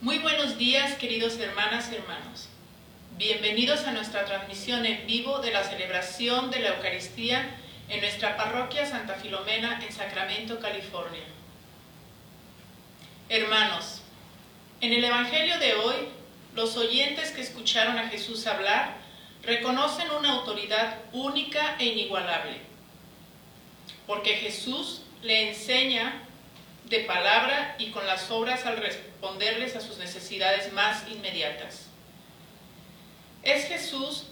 Muy buenos días, queridos hermanas y hermanos. Bienvenidos a nuestra transmisión en vivo de la celebración de la Eucaristía en nuestra parroquia Santa Filomena en Sacramento, California. Hermanos, en el Evangelio de hoy, los oyentes que escucharon a Jesús hablar reconocen una autoridad única e inigualable, porque Jesús le enseña de palabra y con las obras al responderles a sus necesidades más inmediatas. En Jesús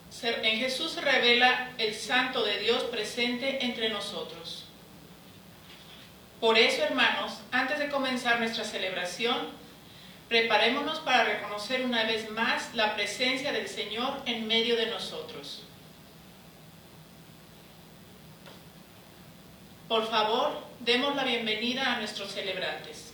se revela el Santo de Dios presente entre nosotros. Por eso, hermanos, antes de comenzar nuestra celebración, preparémonos para reconocer una vez más la presencia del Señor en medio de nosotros. Por favor, demos la bienvenida a nuestros celebrantes.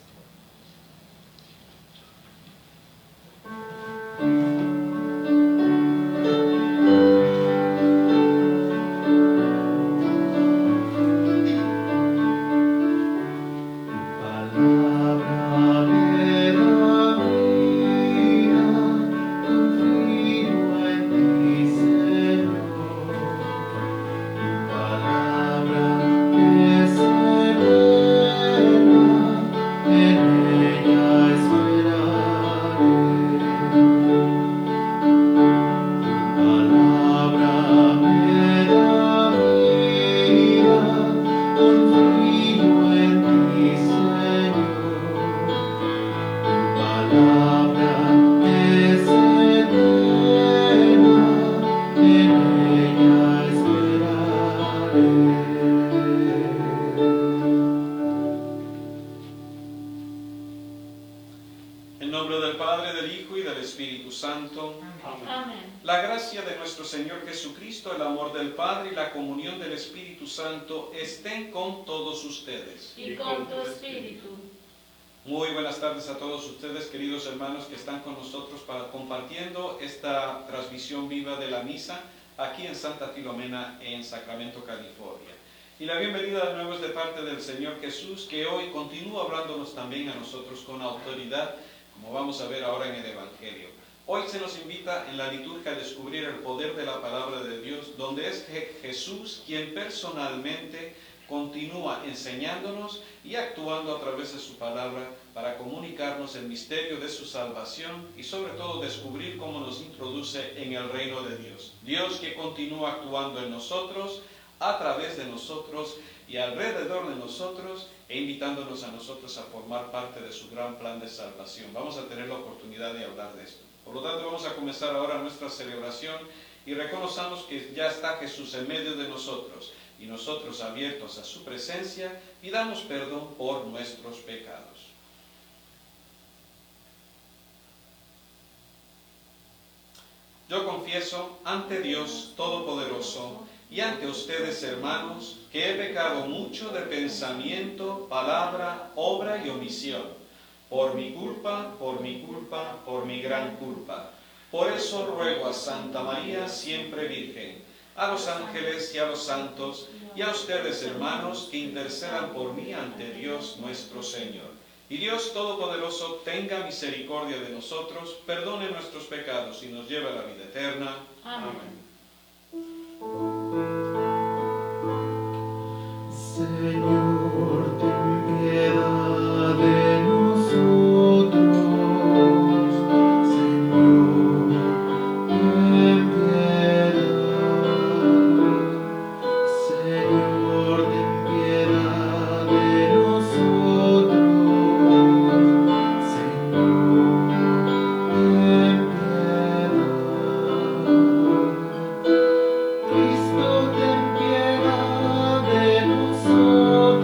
En nombre del Padre, del Hijo y del Espíritu Santo. Amén. La gracia de nuestro Señor Jesucristo, el amor del Padre y la comunión del Espíritu Santo estén con todos ustedes. Y con tu espíritu. Muy buenas tardes a todos ustedes, queridos hermanos que están con nosotros compartiendo esta transmisión viva de la misa aquí en Santa Filomena en Sacramento, California. Y la bienvenida de nuevo es de parte del Señor Jesús, que hoy continúa hablándonos también a nosotros con autoridad, como vamos a ver ahora en el Evangelio. Hoy se nos invita en la liturgia a descubrir el poder de la palabra de Dios, donde es Jesús quien personalmente continúa enseñándonos y actuando a través de su palabra para comunicarnos el misterio de su salvación y sobre todo descubrir cómo nos introduce en el reino de Dios. Dios que continúa actuando en nosotros, a través de nosotros y alrededor de nosotros e invitándonos a nosotros a formar parte de su gran plan de salvación. Vamos a tener la oportunidad de hablar de esto. Por lo tanto, vamos a comenzar ahora nuestra celebración y reconozcamos que ya está Jesús en medio de nosotros y nosotros abiertos a su presencia pidamos perdón por nuestros pecados. Yo confieso ante Dios Todopoderoso y ante ustedes, hermanos, que he pecado mucho de pensamiento, palabra, obra y omisión, por mi culpa, por mi gran culpa. Por eso ruego a Santa María, siempre Virgen, a los ángeles y a los santos, y a ustedes, hermanos, que intercedan por mí ante Dios nuestro Señor. Y Dios Todopoderoso tenga misericordia de nosotros, perdone nuestros pecados y nos lleve a la vida eterna. Amén. Señor, ten piedad de nosotros. Señor, ten piedad. Señor, ten piedad de nosotros. Señor, ten piedad. Cristo, ten piedad de nosotros.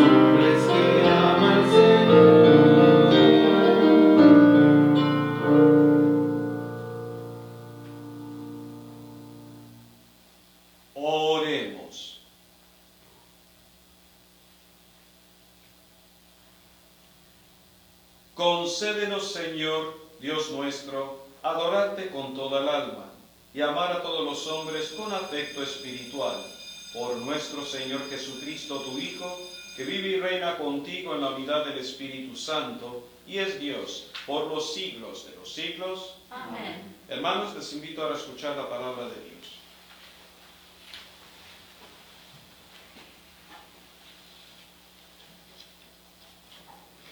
hombres que aman al Señor. Oremos. Concédenos, Señor, Dios nuestro, adorarte con toda el alma y amar a todos los hombres con afecto espiritual. Por nuestro Señor Jesucristo, tu Hijo, que vive y reina contigo en la unidad del Espíritu Santo, y es Dios por los siglos de los siglos. Amén. Hermanos, les invito ahora a escuchar la palabra de Dios.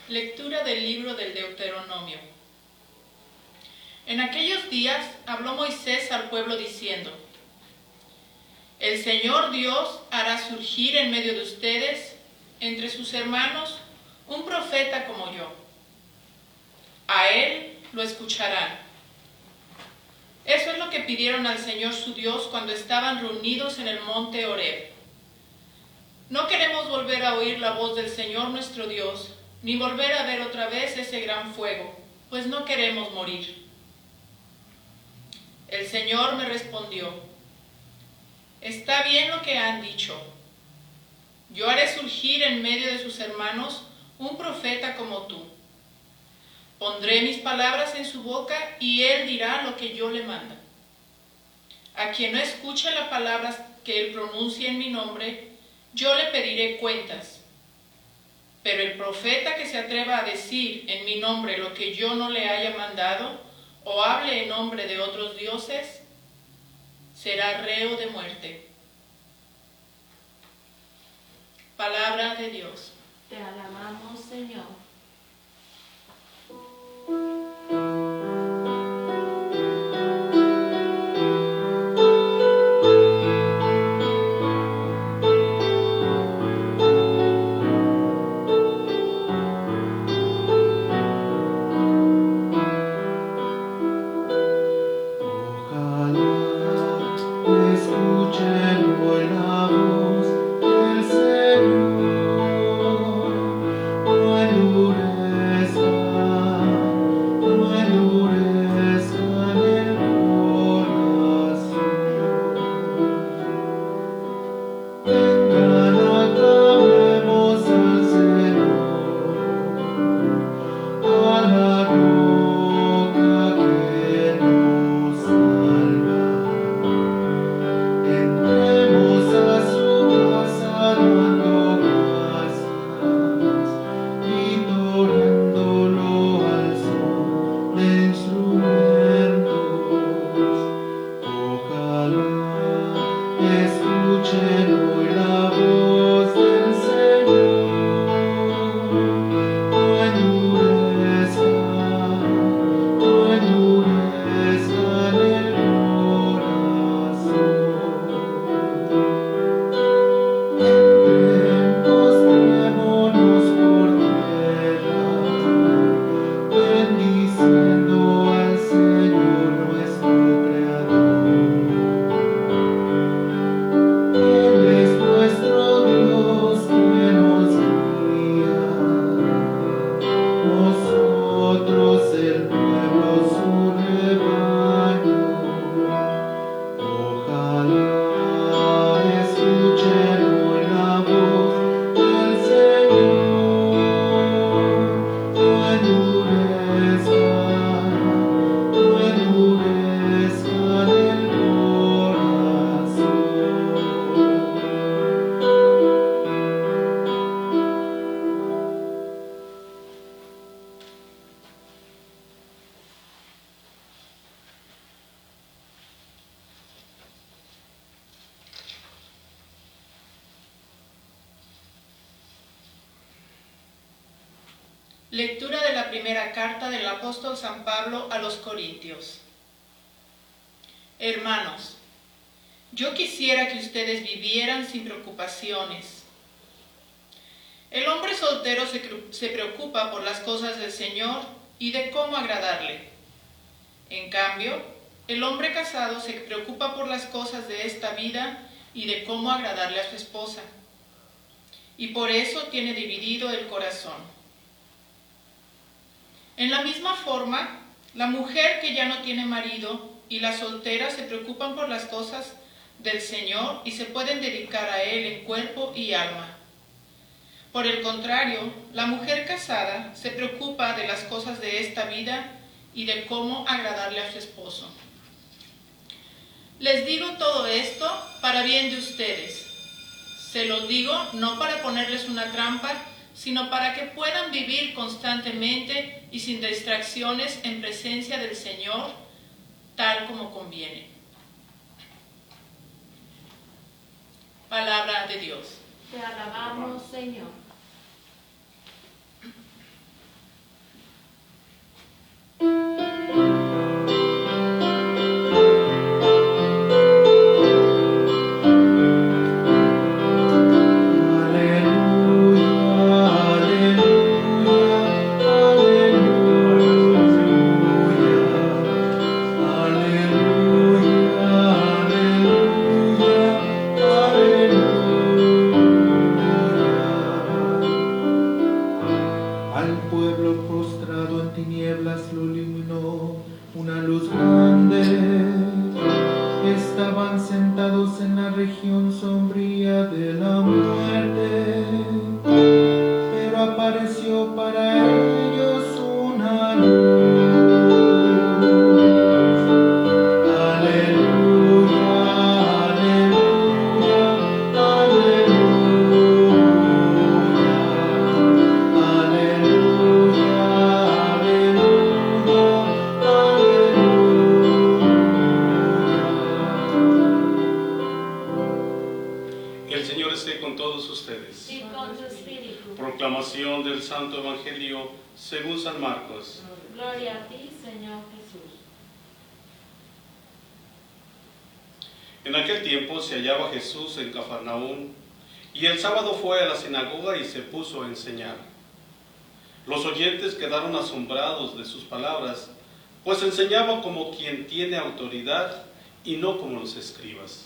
Lectura del libro del Deuteronomio. En aquellos días habló Moisés al pueblo diciendo: El Señor Dios hará surgir en medio de ustedes, entre sus hermanos, un profeta como yo. A él lo escucharán. Eso es lo que pidieron al Señor su Dios cuando estaban reunidos en el monte Horeb. No queremos volver a oír la voz del Señor nuestro Dios, ni volver a ver otra vez ese gran fuego, pues no queremos morir. El Señor me respondió: Está bien lo que han dicho. Yo haré surgir en medio de sus hermanos un profeta como tú. Pondré mis palabras en su boca y él dirá lo que yo le manda. A quien no escuche las palabras que él pronuncie en mi nombre, yo le pediré cuentas. Pero el profeta que se atreva a decir en mi nombre lo que yo no le haya mandado, o hable en nombre de otros dioses, será reo de muerte. Palabra de Dios. Te alabamos, Señor. Escuchen hoy la voz del Señor. No endurezcan el corazón. Vengan, aclamemos al Señor, a la roca que nos salva. Entremos a su casa dando gracias, vitoreándolo al son de instrumentos. Ojalá escuchen hoy la voz del Señor. No endurezcan el corazón. Ven, postrémonos por tierra, bendiciendo al Señor nuestro Creador. Él es nuestro Dios que nos guía, nosotros el pueblo su rebaño. Ojalá escuchen hoy la voz del Señor. No endurezcan el corazón. Lectura de la primera carta del apóstol San Pablo a los Corintios. Hermanos, yo quisiera que ustedes vivieran sin preocupaciones. El hombre soltero se preocupa por las cosas del Señor y de cómo agradarle. En cambio, el hombre casado se preocupa por las cosas de esta vida y de cómo agradarle a su esposa. y por eso tiene dividido el corazón. En la misma forma, la mujer que ya no tiene marido y la soltera se preocupan por las cosas del Señor y se pueden dedicar a Él en cuerpo y alma. Por el contrario, la mujer casada se preocupa de las cosas de esta vida y de cómo agradarle a su esposo. Les digo todo esto para bien de ustedes. Se los digo no para ponerles una trampa, sino para que puedan vivir constantemente y sin distracciones en presencia del Señor, tal como conviene. Palabra de Dios. Te alabamos, Señor. Proclamación del Santo Evangelio según San Marcos. Gloria a ti, Señor Jesús. En aquel tiempo se hallaba Jesús en Cafarnaúm, y el sábado fue a la sinagoga y se puso a enseñar. Los oyentes quedaron asombrados de sus palabras, pues enseñaba como quien tiene autoridad y no como los escribas.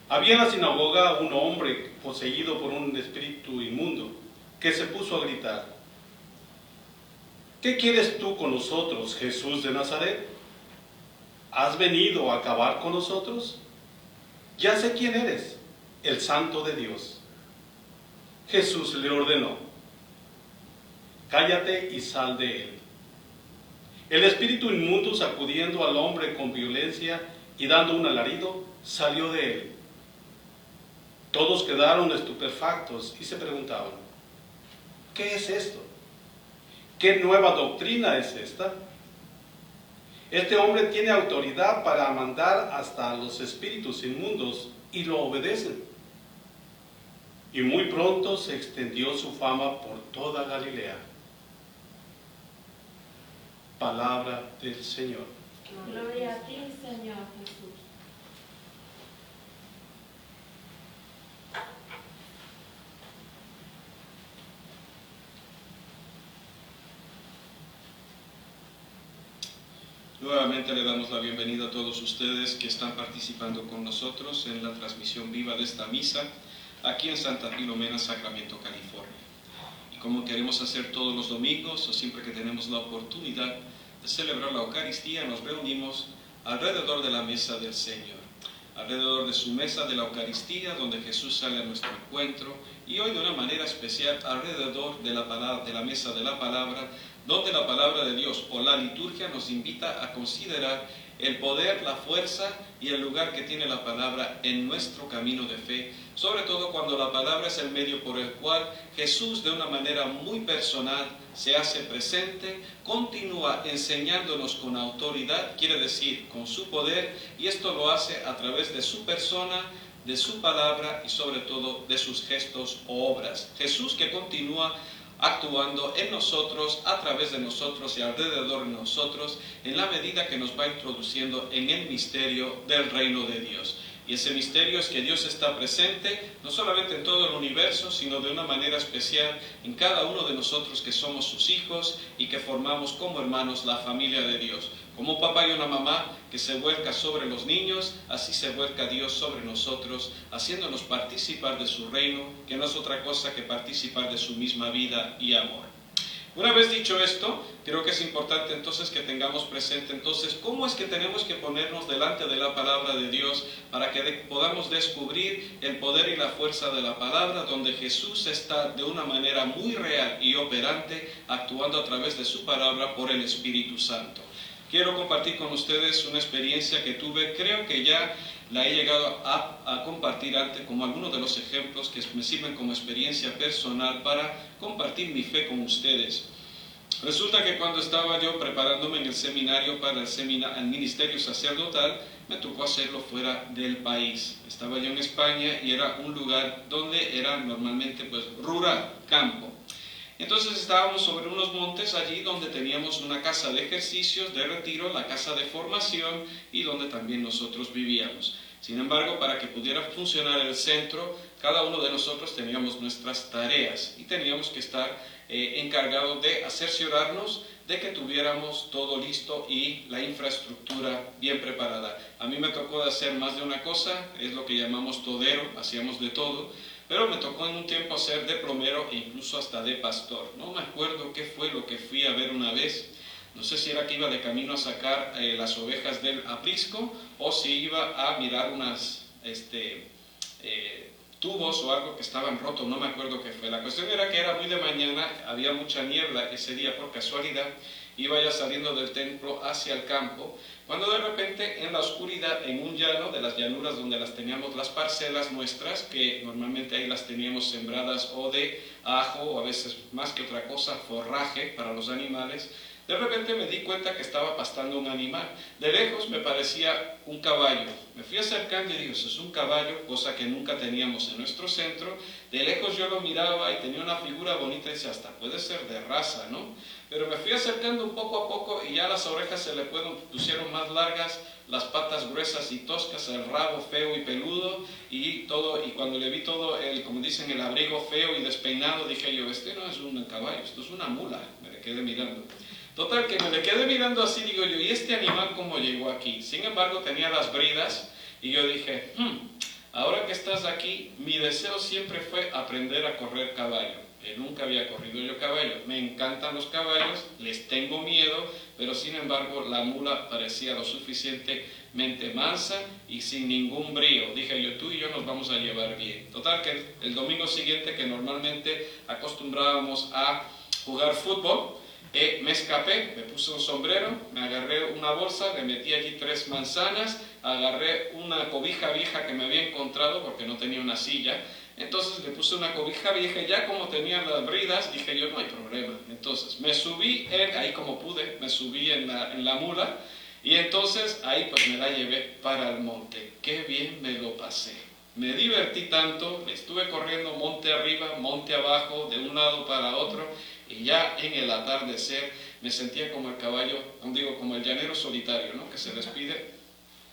Había en la sinagoga un hombre poseído por un espíritu inmundo, que se puso a gritar: ¿qué quieres tú con nosotros, Jesús de Nazaret? ¿Has venido a acabar con nosotros? Ya sé quién eres, el Santo de Dios. Jesús le ordenó: cállate y sal de él. El espíritu inmundo, sacudiendo al hombre con violencia y dando un alarido, salió de él. Todos quedaron estupefactos y se preguntaban: ¿qué es esto? ¿Qué nueva doctrina es esta? Este hombre tiene autoridad para mandar hasta a los espíritus inmundos y lo obedecen. Y muy pronto se extendió su fama por toda Galilea. Palabra del Señor. Gloria a ti, Señor Jesús. Nuevamente le damos la bienvenida a todos ustedes que están participando con nosotros en la transmisión viva de esta misa aquí en Santa Filomena, Sacramento, California. Y como queremos hacer todos los domingos o siempre que tenemos la oportunidad de celebrar la Eucaristía, nos reunimos alrededor de la mesa del Señor, alrededor de su mesa de la Eucaristía, donde Jesús sale a nuestro encuentro, y hoy de una manera especial alrededor de la mesa de la palabra, donde la palabra de Dios o la liturgia nos invita a considerar el poder, la fuerza y el lugar que tiene la palabra en nuestro camino de fe, sobre todo cuando la palabra es el medio por el cual Jesús de una manera muy personal se hace presente, continúa enseñándonos con autoridad, quiere decir con su poder, y esto lo hace a través de su persona, de su palabra y sobre todo de sus gestos o obras. Jesús que continúa actuando en nosotros, a través de nosotros y alrededor de nosotros, en la medida que nos va introduciendo en el misterio del reino de Dios. Y ese misterio es que Dios está presente, no solamente en todo el universo, sino de una manera especial en cada uno de nosotros que somos sus hijos y que formamos como hermanos la familia de Dios. Como un papá y una mamá que se vuelca sobre los niños, así se vuelca Dios sobre nosotros, haciéndonos participar de su reino, que no es otra cosa que participar de su misma vida y amor. Una vez dicho esto, creo que es importante entonces que tengamos presente entonces cómo es que tenemos que ponernos delante de la palabra de Dios para que podamos descubrir el poder y la fuerza de la palabra, donde Jesús está de una manera muy real y operante, actuando a través de su palabra por el Espíritu Santo. Quiero compartir con ustedes una experiencia que tuve, creo que ya la he llegado a compartir antes como algunos de los ejemplos que me sirven como experiencia personal para compartir mi fe con ustedes. Resulta que cuando estaba yo preparándome en el seminario para el ministerio sacerdotal, me tocó hacerlo fuera del país. Estaba yo en España y era un lugar donde era normalmente pues rural, campo. Entonces estábamos sobre unos montes allí donde teníamos una casa de ejercicios, de retiro, la casa de formación y donde también nosotros vivíamos. Sin embargo, para que pudiera funcionar el centro, cada uno de nosotros teníamos nuestras tareas y teníamos que estar encargados de cerciorarnos de que tuviéramos todo listo y la infraestructura bien preparada. A mí me tocó hacer más de una cosa, es lo que llamamos todero, hacíamos de todo. Pero me tocó en un tiempo hacer de plomero e incluso hasta de pastor. No me acuerdo qué fue lo que fui a ver una vez. No sé si era que iba de camino a sacar las ovejas del aprisco o si iba a mirar unas tubos o algo que estaban rotos. No me acuerdo qué fue. La cuestión era que era muy de mañana, había mucha niebla ese día por casualidad. Iba ya saliendo del templo hacia el campo, cuando de repente en la oscuridad, en un llano, de las llanuras donde las teníamos las parcelas nuestras, que normalmente ahí las teníamos sembradas o de ajo o a veces más que otra cosa, forraje para los animales, de repente me di cuenta que estaba pastando un animal. De lejos me parecía un caballo. Me fui acercando y digo, eso es un caballo, cosa que nunca teníamos en nuestro centro. De lejos yo lo miraba y tenía una figura bonita y decía, hasta puede ser de raza, ¿no? Pero me fui acercando un poco a poco y ya las orejas se le pusieron más largas, las patas gruesas y toscas, el rabo feo y peludo y todo. Y cuando le vi todo como dicen, el abrigo feo y despeinado, dije yo, este no es un caballo, esto es una mula. Me le quedé mirando. Total, que me le quedé mirando así, digo yo, ¿y este animal cómo llegó aquí? Sin embargo, tenía las bridas y yo dije, ahora que estás aquí, mi deseo siempre fue aprender a correr caballo. Nunca había corrido yo caballo. Me encantan los caballos, les tengo miedo, pero sin embargo la mula parecía lo suficientemente mansa y sin ningún brío. Dije yo, tú y yo nos vamos a llevar bien. Total, que el domingo siguiente, que normalmente acostumbrábamos a jugar fútbol, me escapé, me puse un sombrero, me agarré una bolsa, le metí allí 3 manzanas, agarré una cobija vieja que me había encontrado porque no tenía una silla. Entonces le puse una cobija vieja y ya como tenía las bridas, dije yo, no hay problema. Entonces me subí, ahí como pude, me subí en la mula y entonces ahí pues me la llevé para el monte. Qué bien me lo pasé. Me divertí tanto, estuve corriendo monte arriba, monte abajo, de un lado para otro y ya en el atardecer me sentía como el caballo, digo, como el llanero solitario, ¿no? Que se despide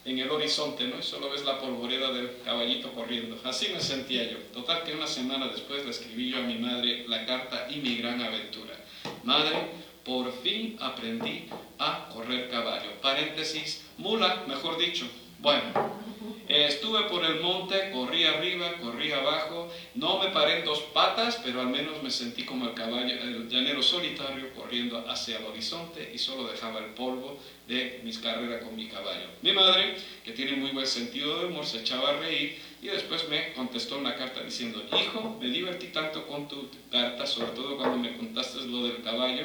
en el horizonte, ¿no? Y solo ves la polvoreda del caballito corriendo. Así me sentía yo. Total, que una semana después le escribí yo a mi madre la carta y mi gran aventura. Madre, por fin aprendí a correr caballo. Paréntesis, mula, mejor dicho. Bueno, estuve por el monte, corrí arriba, corrí abajo, no me paré en 2 patas, pero al menos me sentí como el caballo, el llanero solitario corriendo hacia el horizonte y solo dejaba el polvo de mis carreras con mi caballo. Mi madre, que tiene muy buen sentido de humor, se echaba a reír y después me contestó una carta diciendo, hijo, me divertí tanto con tu carta, sobre todo cuando me contaste lo del caballo,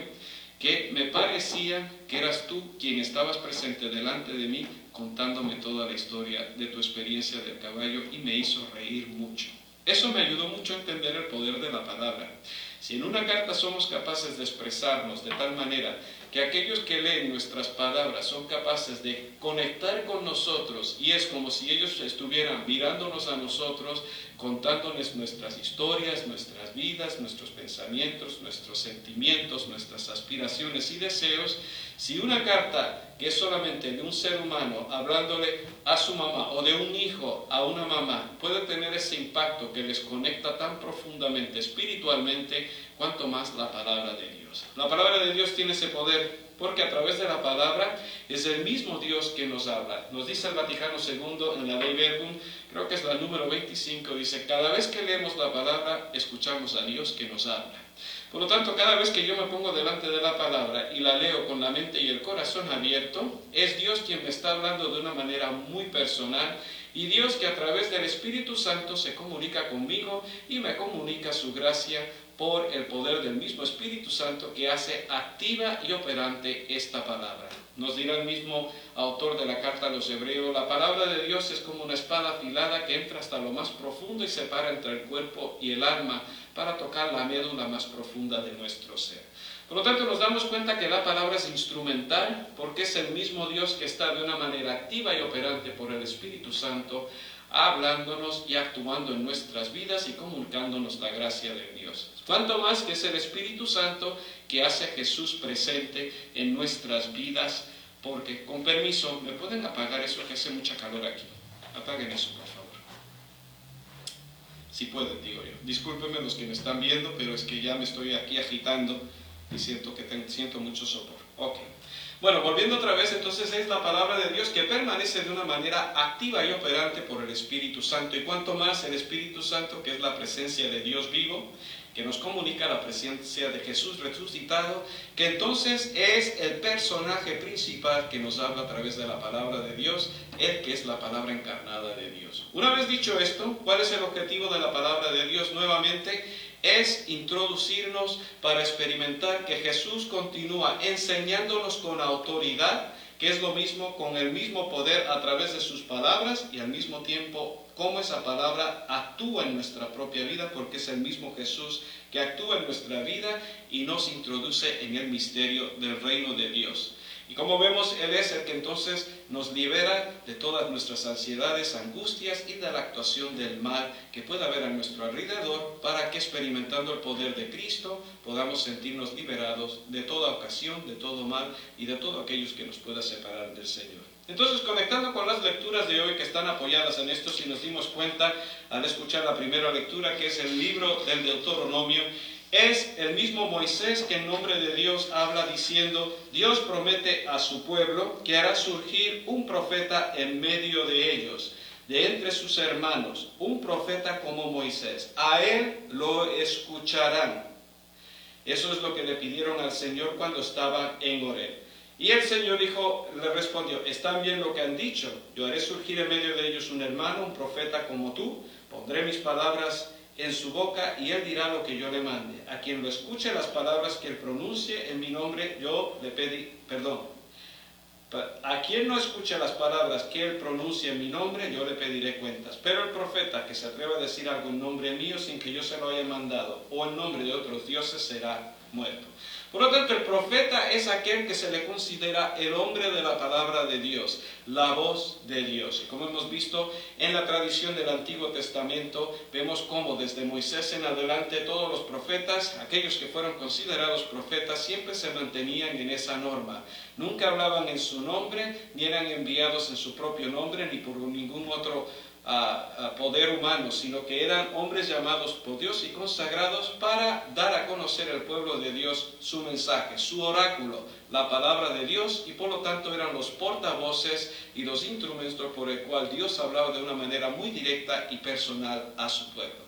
que me parecía que eras tú quien estabas presente delante de mí contándome toda la historia de tu experiencia del caballo y me hizo reír mucho. Eso me ayudó mucho a entender el poder de la palabra. Si en una carta somos capaces de expresarnos de tal manera que aquellos que leen nuestras palabras son capaces de conectar con nosotros y es como si ellos estuvieran mirándonos a nosotros, contándonos nuestras historias, nuestras vidas, nuestros pensamientos, nuestros sentimientos, nuestras aspiraciones y deseos. Si una carta que es solamente de un ser humano hablándole a su mamá o de un hijo a una mamá puede tener ese impacto que les conecta tan profundamente espiritualmente, cuanto más la palabra de Dios. La palabra de Dios tiene ese poder porque a través de la palabra es el mismo Dios que nos habla. Nos dice el Vaticano II en la Dei Verbum, creo que es la número 25, dice: cada vez que leemos la palabra escuchamos a Dios que nos habla. Por lo tanto, cada vez que yo me pongo delante de la palabra y la leo con la mente y el corazón abierto, es Dios quien me está hablando de una manera muy personal y Dios que a través del Espíritu Santo se comunica conmigo y me comunica su gracia por el poder del mismo Espíritu Santo que hace activa y operante esta palabra. Nos dirá el mismo autor de la carta a los Hebreos: la palabra de Dios es como una espada afilada que entra hasta lo más profundo y separa entre el cuerpo y el alma para tocar la médula más profunda de nuestro ser. Por lo tanto, nos damos cuenta que la palabra es instrumental porque es el mismo Dios que está de una manera activa y operante por el Espíritu Santo, hablándonos y actuando en nuestras vidas y comunicándonos la gracia de Dios. Cuanto más que es el Espíritu Santo que hace a Jesús presente en nuestras vidas, porque, con permiso, ¿me pueden apagar eso que hace mucha calor aquí? Apaguen eso, por favor. Si pueden, digo yo. Discúlpenme los que me están viendo, pero es que ya me estoy aquí agitando y siento mucho sopor. Ok. Bueno, volviendo otra vez, entonces es la palabra de Dios que permanece de una manera activa y operante por el Espíritu Santo. Y cuanto más el Espíritu Santo, que es la presencia de Dios vivo, que nos comunica la presencia de Jesús resucitado, que entonces es el personaje principal que nos habla a través de la palabra de Dios, el que es la palabra encarnada de Dios. Una vez dicho esto, ¿cuál es el objetivo de la palabra de Dios? Nuevamente, es introducirnos para experimentar que Jesús continúa enseñándonos con autoridad, que es lo mismo, con el mismo poder a través de sus palabras y al mismo tiempo cómo esa palabra actúa en nuestra propia vida, porque es el mismo Jesús que actúa en nuestra vida y nos introduce en el misterio del reino de Dios. Y como vemos, Él es el que entonces nos libera de todas nuestras ansiedades, angustias y de la actuación del mal que pueda haber a nuestro alrededor, para que experimentando el poder de Cristo podamos sentirnos liberados de toda ocasión, de todo mal y de todo aquello que nos pueda separar del Señor. Entonces, conectando con las lecturas de hoy que están apoyadas en esto, si nos dimos cuenta al escuchar la primera lectura, que es el libro del Deuteronomio, es el mismo Moisés que en nombre de Dios habla diciendo: Dios promete a su pueblo que hará surgir un profeta en medio de ellos, de entre sus hermanos, un profeta como Moisés. A él lo escucharán. Eso es lo que le pidieron al Señor cuando estaba en Horeb. Y el Señor le respondió: están bien lo que han dicho, yo haré surgir en medio de ellos un hermano, un profeta como tú, pondré mis palabras en su boca y él dirá lo que yo le mande. A quien lo escuche las palabras que él pronuncie en mi nombre, yo le pedí perdón. A quien no escuche las palabras que él pronuncie en mi nombre, yo le pediré cuentas. Pero el profeta que se atreva a decir algo en nombre mío sin que yo se lo haya mandado, o en nombre de otros dioses, será muerto. Por lo tanto, el profeta es aquel que se le considera el hombre de la palabra de Dios, la voz de Dios. Y como hemos visto en la tradición del Antiguo Testamento, vemos cómo desde Moisés en adelante todos los profetas, aquellos que fueron considerados profetas, siempre se mantenían en esa norma. Nunca hablaban en su nombre, ni eran enviados en su propio nombre, ni por ningún otro poder humano, sino que eran hombres llamados por Dios y consagrados para dar a conocer al pueblo de Dios su mensaje, su oráculo, la palabra de Dios, y por lo tanto eran los portavoces y los instrumentos por el cual Dios hablaba de una manera muy directa y personal a su pueblo.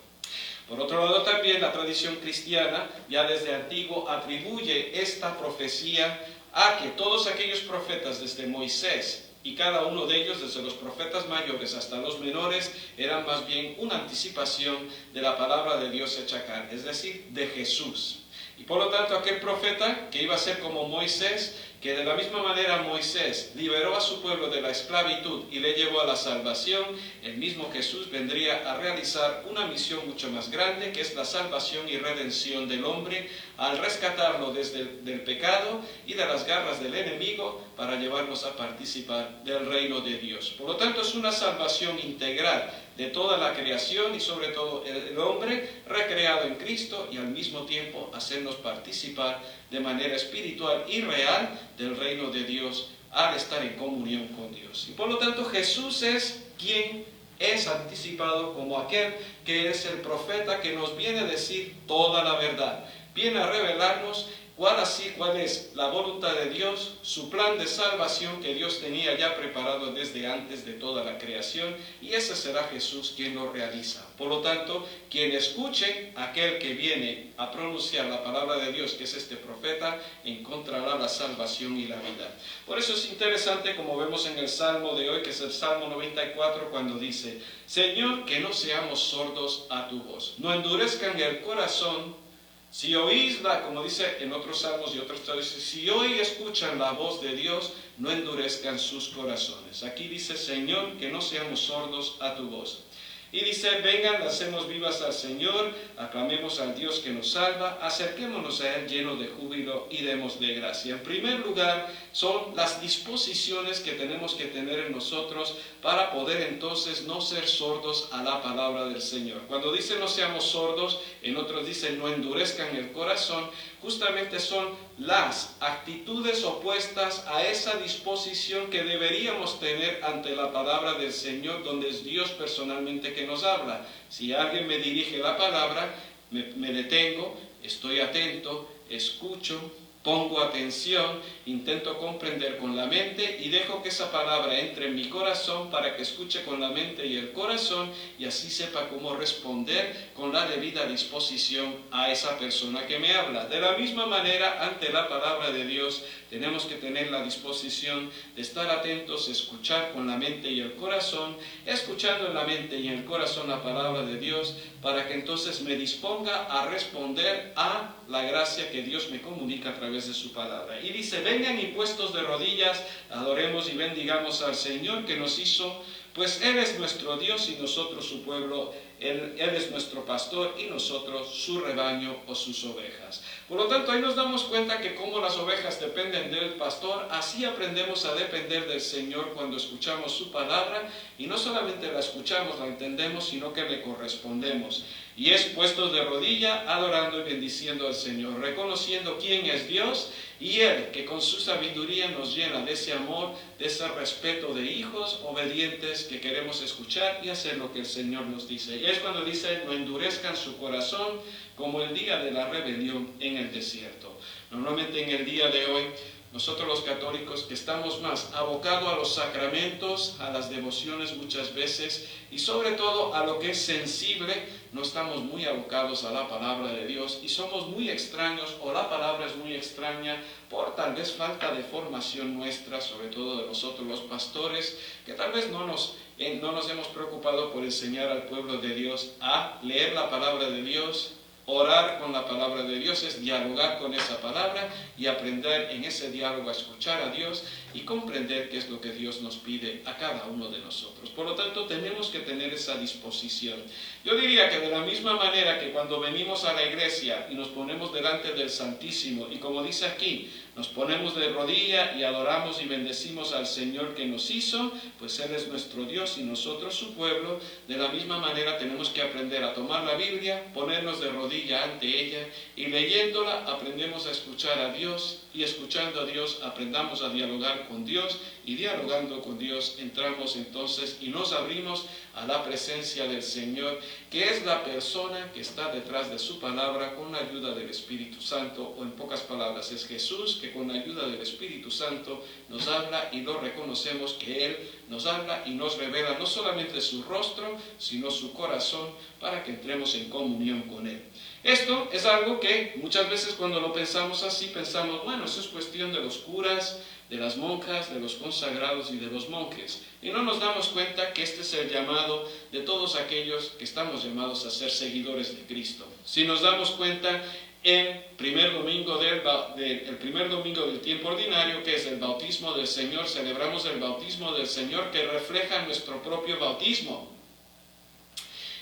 Por otro lado, también la tradición cristiana ya desde antiguo atribuye esta profecía a que todos aquellos profetas desde Moisés y cada uno de ellos, desde los profetas mayores hasta los menores, eran más bien una anticipación de la palabra de Dios hecha carne, es decir, de Jesús. Y por lo tanto aquel profeta que iba a ser como Moisés, que de la misma manera Moisés liberó a su pueblo de la esclavitud y le llevó a la salvación, el mismo Jesús vendría a realizar una misión mucho más grande, que es la salvación y redención del hombre, al rescatarlo desde del pecado y de las garras del enemigo para llevarnos a participar del reino de Dios. Por lo tanto, es una salvación integral de toda la creación y sobre todo el hombre recreado en Cristo, y al mismo tiempo hacernos participar de manera espiritual y real del reino de Dios al estar en comunión con Dios. Y por lo tanto Jesús es quien es anticipado como aquel que es el profeta que nos viene a decir toda la verdad, viene a revelarnos cuál es la voluntad de Dios, su plan de salvación que Dios tenía ya preparado desde antes de toda la creación, y ese será Jesús quien lo realiza. Por lo tanto, quien escuche aquel que viene a pronunciar la palabra de Dios, que es este profeta, encontrará la salvación y la vida. Por eso es interesante, como vemos en el Salmo de hoy, que es el Salmo 94, cuando dice: Señor, que no seamos sordos a tu voz, no endurezcan el corazón. Si oísla, como dice en otros salmos y otros traducciones, si hoy escuchan la voz de Dios, no endurezcan sus corazones. Aquí dice: Señor, que no seamos sordos a tu voz. Y dice: vengan, hacemos vivas al Señor, aclamemos al Dios que nos salva, acerquémonos a Él lleno de júbilo y demos de gracia. En primer lugar, son las disposiciones que tenemos que tener en nosotros para poder entonces no ser sordos a la palabra del Señor. Cuando dice no seamos sordos, en otros dicen no endurezcan el corazón, justamente son las actitudes opuestas a esa disposición que deberíamos tener ante la palabra del Señor, donde es Dios personalmente que nos habla. Si alguien me dirige la palabra, me detengo, estoy atento, escucho, pongo atención, intento comprender con la mente y dejo que esa palabra entre en mi corazón para que escuche con la mente y el corazón, y así sepa cómo responder con la debida disposición a esa persona que me habla. De la misma manera, ante la palabra de Dios, tenemos que tener la disposición de estar atentos, escuchar con la mente y el corazón, escuchando en la mente y en el corazón la palabra de Dios, para que entonces me disponga a responder a la gracia que Dios me comunica a través de su palabra. Y dice: vengan y puestos de rodillas, adoremos y bendigamos al Señor que nos hizo, pues Él es nuestro Dios y nosotros su pueblo, Él es nuestro pastor y nosotros su rebaño o sus ovejas. Por lo tanto, ahí nos damos cuenta que como las ovejas dependen del pastor, así aprendemos a depender del Señor cuando escuchamos su palabra, y no solamente la escuchamos, la entendemos, sino que le correspondemos. Y es puestos de rodilla, adorando y bendiciendo al Señor, reconociendo quién es Dios, y Él que con su sabiduría nos llena de ese amor, de ese respeto de hijos obedientes que queremos escuchar y hacer lo que el Señor nos dice. Y es cuando dice: no endurezcan su corazón como el día de la rebelión en el desierto. Normalmente en el día de hoy, nosotros los católicos, que estamos más abocados a los sacramentos, a las devociones muchas veces, y sobre todo a lo que es sensible, no estamos muy abocados a la palabra de Dios, y somos muy extraños, o la palabra es muy extraña, por tal vez falta de formación nuestra, sobre todo de nosotros los pastores, que tal vez no nos hemos preocupado por enseñar al pueblo de Dios a leer la palabra de Dios. Orar con la palabra de Dios es dialogar con esa palabra y aprender en ese diálogo a escuchar a Dios y comprender qué es lo que Dios nos pide a cada uno de nosotros. Por lo tanto, tenemos que tener esa disposición. Yo diría que de la misma manera que cuando venimos a la iglesia y nos ponemos delante del Santísimo, y como dice aquí, nos ponemos de rodilla y adoramos y bendecimos al Señor que nos hizo, pues Él es nuestro Dios y nosotros su pueblo. De la misma manera tenemos que aprender a tomar la Biblia, ponernos de rodilla ante ella, y leyéndola aprendemos a escuchar a Dios, y escuchando a Dios aprendamos a dialogar con Dios, y dialogando con Dios entramos entonces y nos abrimos a la presencia del Señor, que es la persona que está detrás de su palabra con la ayuda del Espíritu Santo, o en pocas palabras es Jesús, que con la ayuda del Espíritu Santo nos habla, y lo reconocemos que Él nos habla y nos revela no solamente su rostro, sino su corazón, para que entremos en comunión con Él. Esto es algo que muchas veces cuando lo pensamos así, pensamos, bueno, eso es cuestión de los curas, de las monjas, de los consagrados y de los monjes. Y no nos damos cuenta que este es el llamado de todos aquellos que estamos llamados a ser seguidores de Cristo. Si nos damos cuenta, en primer domingo el primer domingo del tiempo ordinario, que es el bautismo del Señor. Celebramos el bautismo del Señor, que refleja nuestro propio bautismo.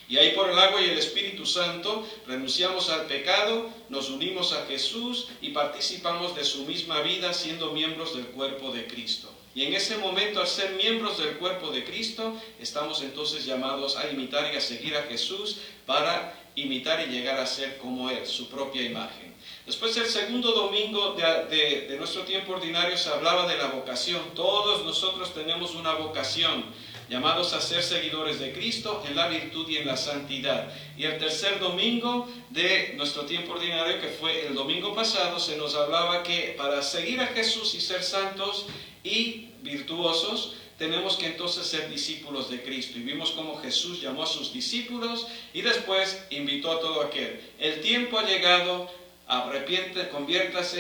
Y ahí por el agua y el Espíritu Santo renunciamos al pecado, nos unimos a Jesús y participamos de su misma vida siendo miembros del cuerpo de Cristo. Y en ese momento, al ser miembros del cuerpo de Cristo, estamos entonces llamados a imitar y a seguir a Jesús para imitar y llegar a ser como Él, su propia imagen. Después, el segundo domingo de nuestro tiempo ordinario se hablaba de la vocación. Todos nosotros tenemos una vocación, llamados a ser seguidores de Cristo en la virtud y en la santidad. Y el tercer domingo de nuestro tiempo ordinario, que fue el domingo pasado, se nos hablaba que para seguir a Jesús y ser santos y virtuosos, tenemos que entonces ser discípulos de Cristo. Y vimos cómo Jesús llamó a sus discípulos y después invitó a todo aquel. El tiempo ha llegado, arrepiéntense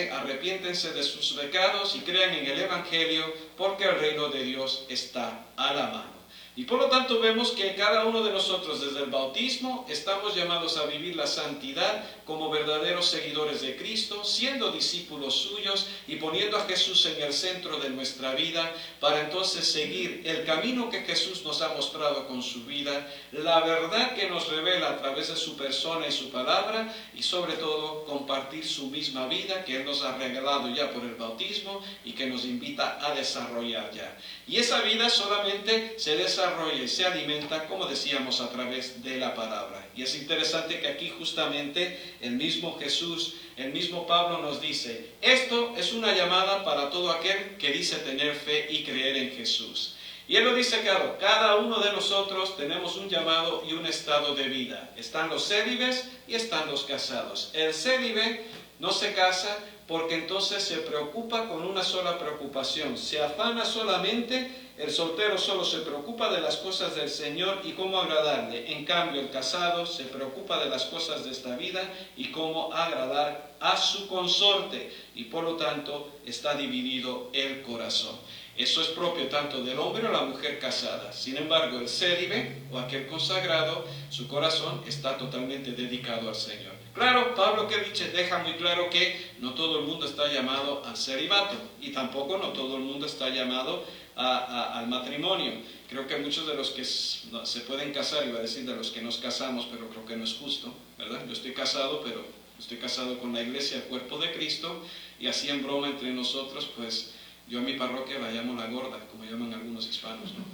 de sus pecados y crean en el Evangelio, porque el reino de Dios está a la mano. Y por lo tanto vemos que cada uno de nosotros desde el bautismo estamos llamados a vivir la santidad como verdaderos seguidores de Cristo, siendo discípulos suyos y poniendo a Jesús en el centro de nuestra vida para entonces seguir el camino que Jesús nos ha mostrado con su vida, la verdad que nos revela a través de su persona y su palabra, y sobre todo compartir su misma vida que Él nos ha regalado ya por el bautismo y que nos invita a desarrollar ya. Y esa vida solamente se desarrolla y se alimenta, como decíamos, a través de la palabra. Y es interesante que aquí justamente el mismo Jesús, el mismo Pablo nos dice, esto es una llamada para todo aquel que dice tener fe y creer en Jesús. Y Él lo dice claro, cada uno de nosotros tenemos un llamado y un estado de vida. Están los célibes y están los casados. El célibe no se casa porque entonces se preocupa con una sola preocupación, se afana solamente. El soltero solo se preocupa de las cosas del Señor y cómo agradarle. En cambio, el casado se preocupa de las cosas de esta vida y cómo agradar a su consorte. Y por lo tanto, está dividido el corazón. Eso es propio tanto del hombre o la mujer casada. Sin embargo, el célibe o aquel consagrado, su corazón está totalmente dedicado al Señor. Claro, Pablo que dice, deja muy claro que no todo el mundo está llamado al celibato y tampoco no todo el mundo está llamado al matrimonio. Creo que muchos de los que se pueden casar, iba a decir de los que nos casamos, pero creo que no es justo, ¿verdad? Yo estoy casado, pero estoy casado con la iglesia, el cuerpo de Cristo, y así en broma entre nosotros, pues yo a mi parroquia la llamo la gorda, como llaman algunos hispanos, ¿no?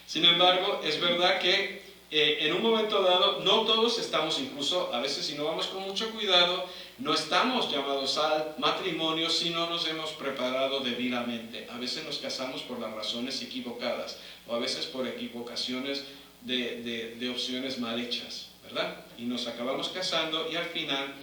Sin embargo, es verdad que en un momento dado, no todos estamos, incluso a veces si no vamos con mucho cuidado, no estamos llamados al matrimonio si no nos hemos preparado debidamente. A veces nos casamos por las razones equivocadas, o a veces por equivocaciones de opciones mal hechas, ¿verdad? Y nos acabamos casando y al final,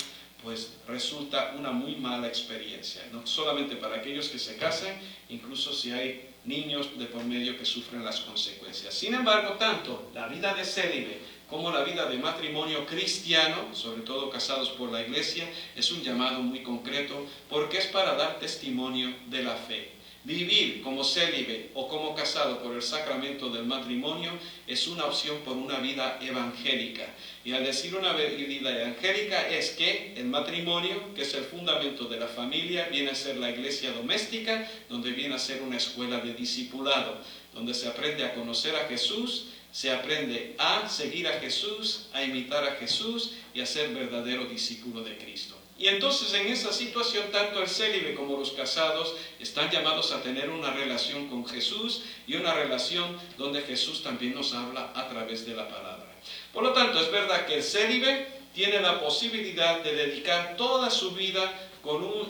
pues resulta una muy mala experiencia, no solamente para aquellos que se casan, incluso si hay niños de por medio que sufren las consecuencias. Sin embargo, tanto la vida de célibe como la vida de matrimonio cristiano, sobre todo casados por la iglesia, es un llamado muy concreto porque es para dar testimonio de la fe. Vivir como célibe o como casado por el sacramento del matrimonio es una opción por una vida evangélica. Y al decir una vida evangélica es que el matrimonio, que es el fundamento de la familia, viene a ser la iglesia doméstica, donde viene a ser una escuela de discipulado, donde se aprende a conocer a Jesús, se aprende a seguir a Jesús, a imitar a Jesús y a ser verdadero discípulo de Cristo. Y entonces en esa situación tanto el célibe como los casados están llamados a tener una relación con Jesús y una relación donde Jesús también nos habla a través de la palabra. Por lo tanto, es verdad que el célibe tiene la posibilidad de dedicar toda su vida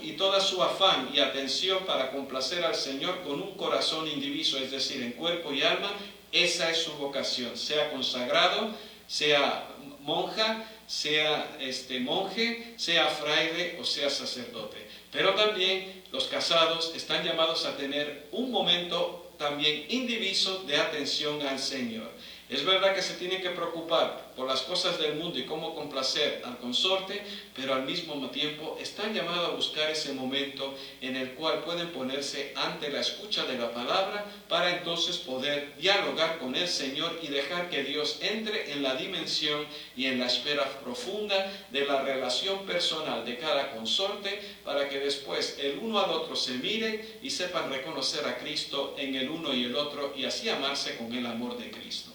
y toda su afán y atención para complacer al Señor con un corazón indiviso, es decir, en cuerpo y alma. Esa es su vocación, sea consagrado, sea monja, sea monje, sea fraile o sea sacerdote. Pero también los casados están llamados a tener un momento también indiviso de atención al Señor. Es verdad que se tiene que preocupar por las cosas del mundo y cómo complacer al consorte, pero al mismo tiempo están llamados a buscar ese momento en el cual pueden ponerse ante la escucha de la palabra para entonces poder dialogar con el Señor y dejar que Dios entre en la dimensión y en la esfera profunda de la relación personal de cada consorte, para que después el uno al otro se miren y sepan reconocer a Cristo en el uno y el otro y así amarse con el amor de Cristo.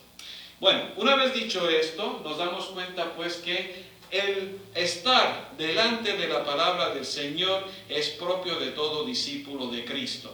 Bueno, una vez dicho esto, nos damos cuenta pues que el estar delante de la palabra del Señor es propio de todo discípulo de Cristo.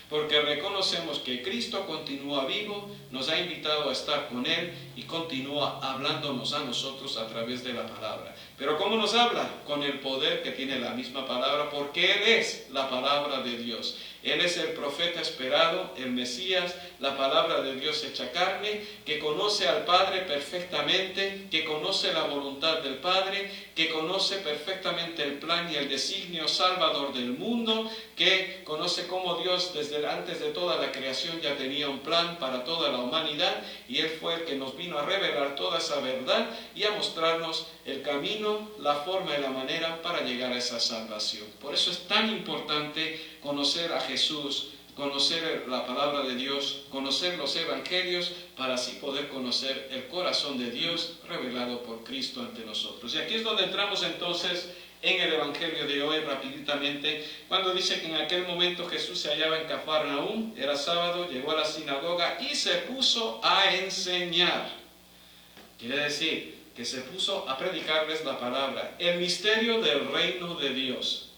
Porque reconocemos que Cristo continúa vivo, nos ha invitado a estar con Él y continúa hablándonos a nosotros a través de la palabra. Pero ¿cómo nos habla? Con el poder que tiene la misma palabra, porque Él es la palabra de Dios. Él es el profeta esperado, el Mesías, la palabra de Dios hecha carne, que conoce al Padre perfectamente, que conoce la voluntad del Padre, que conoce perfectamente el plan y el designio salvador del mundo, que conoce cómo Dios desde antes de toda la creación ya tenía un plan para toda la humanidad, y Él fue el que nos vino a revelar toda esa verdad y a mostrarnos el camino, la forma y la manera para llegar a esa salvación. Por eso es tan importante conocer a Jesús, conocer la palabra de Dios, conocer los evangelios, para así poder conocer el corazón de Dios revelado por Cristo ante nosotros. Y aquí es donde entramos entonces en el evangelio de hoy rápidamente, cuando dice que en aquel momento Jesús se hallaba en Cafarnaúm, era sábado, llegó a la sinagoga y se puso a enseñar. Quiere decir que se puso a predicarles la palabra, el misterio del reino de Dios.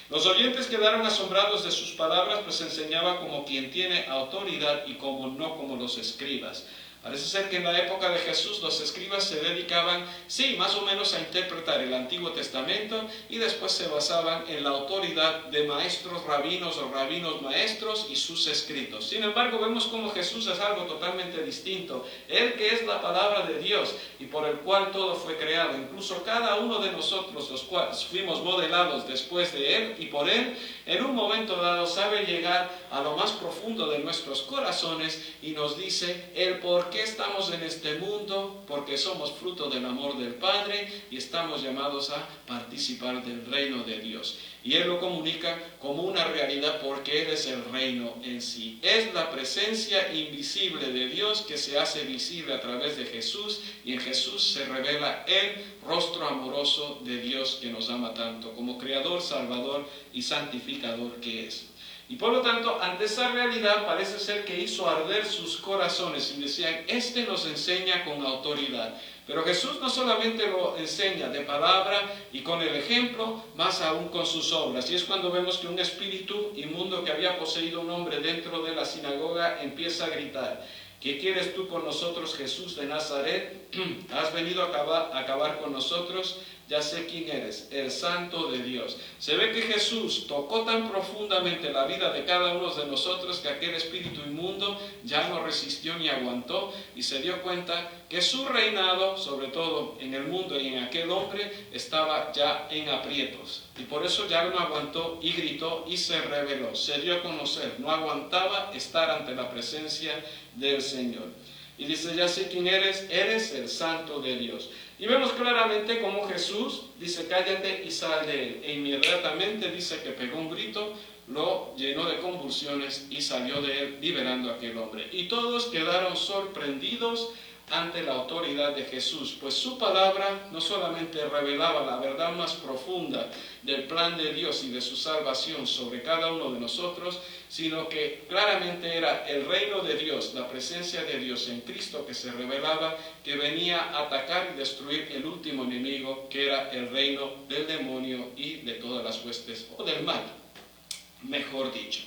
Los oyentes quedaron asombrados de sus palabras, pues enseñaba como quien tiene autoridad y no como los escribas. Parece ser que en la época de Jesús los escribas se dedicaban, sí, más o menos a interpretar el Antiguo Testamento y después se basaban en la autoridad de maestros rabinos o rabinos maestros y sus escritos. Sin embargo, vemos como Jesús es algo totalmente distinto. Él que es la palabra de Dios y por el cual todo fue creado, incluso cada uno de nosotros, los cuales fuimos modelados después de Él y por Él, en un momento dado sabe llegar a lo más profundo de nuestros corazones y nos dice el por qué estamos en este mundo, porque somos fruto del amor del Padre y estamos llamados a participar del reino de Dios. Y Él lo comunica como una realidad porque Él es el reino en sí. Es la presencia invisible de Dios que se hace visible a través de Jesús y en Jesús se revela el rostro amoroso de Dios que nos ama tanto como Creador, Salvador y Santificador que es. Y por lo tanto, ante esa realidad parece ser que hizo arder sus corazones y decían, este nos enseña con autoridad. Pero Jesús no solamente lo enseña de palabra y con el ejemplo, más aún con sus obras. Y es cuando vemos que un espíritu inmundo que había poseído un hombre dentro de la sinagoga empieza a gritar, ¿qué quieres tú con nosotros, Jesús de Nazaret? ¿Has venido a acabar con nosotros? Ya sé quién eres, el Santo de Dios. Se ve que Jesús tocó tan profundamente la vida de cada uno de nosotros que aquel espíritu inmundo ya no resistió ni aguantó y se dio cuenta que su reinado, sobre todo en el mundo y en aquel hombre, estaba ya en aprietos. Y por eso ya no aguantó y gritó y se rebeló. Se dio a conocer, no aguantaba estar ante la presencia del Señor. Y dice, ya sé quién eres el Santo de Dios. Y vemos claramente cómo Jesús dice, cállate y sal de él. E inmediatamente dice que pegó un grito, lo llenó de convulsiones y salió de él liberando a aquel hombre. Y todos quedaron sorprendidos ante la autoridad de Jesús, pues su palabra no solamente revelaba la verdad más profunda del plan de Dios y de su salvación sobre cada uno de nosotros, sino que claramente era el reino de Dios, la presencia de Dios en Cristo que se revelaba, que venía a atacar y destruir el último enemigo, que era el reino del demonio y de todas las huestes, o del mal, mejor dicho.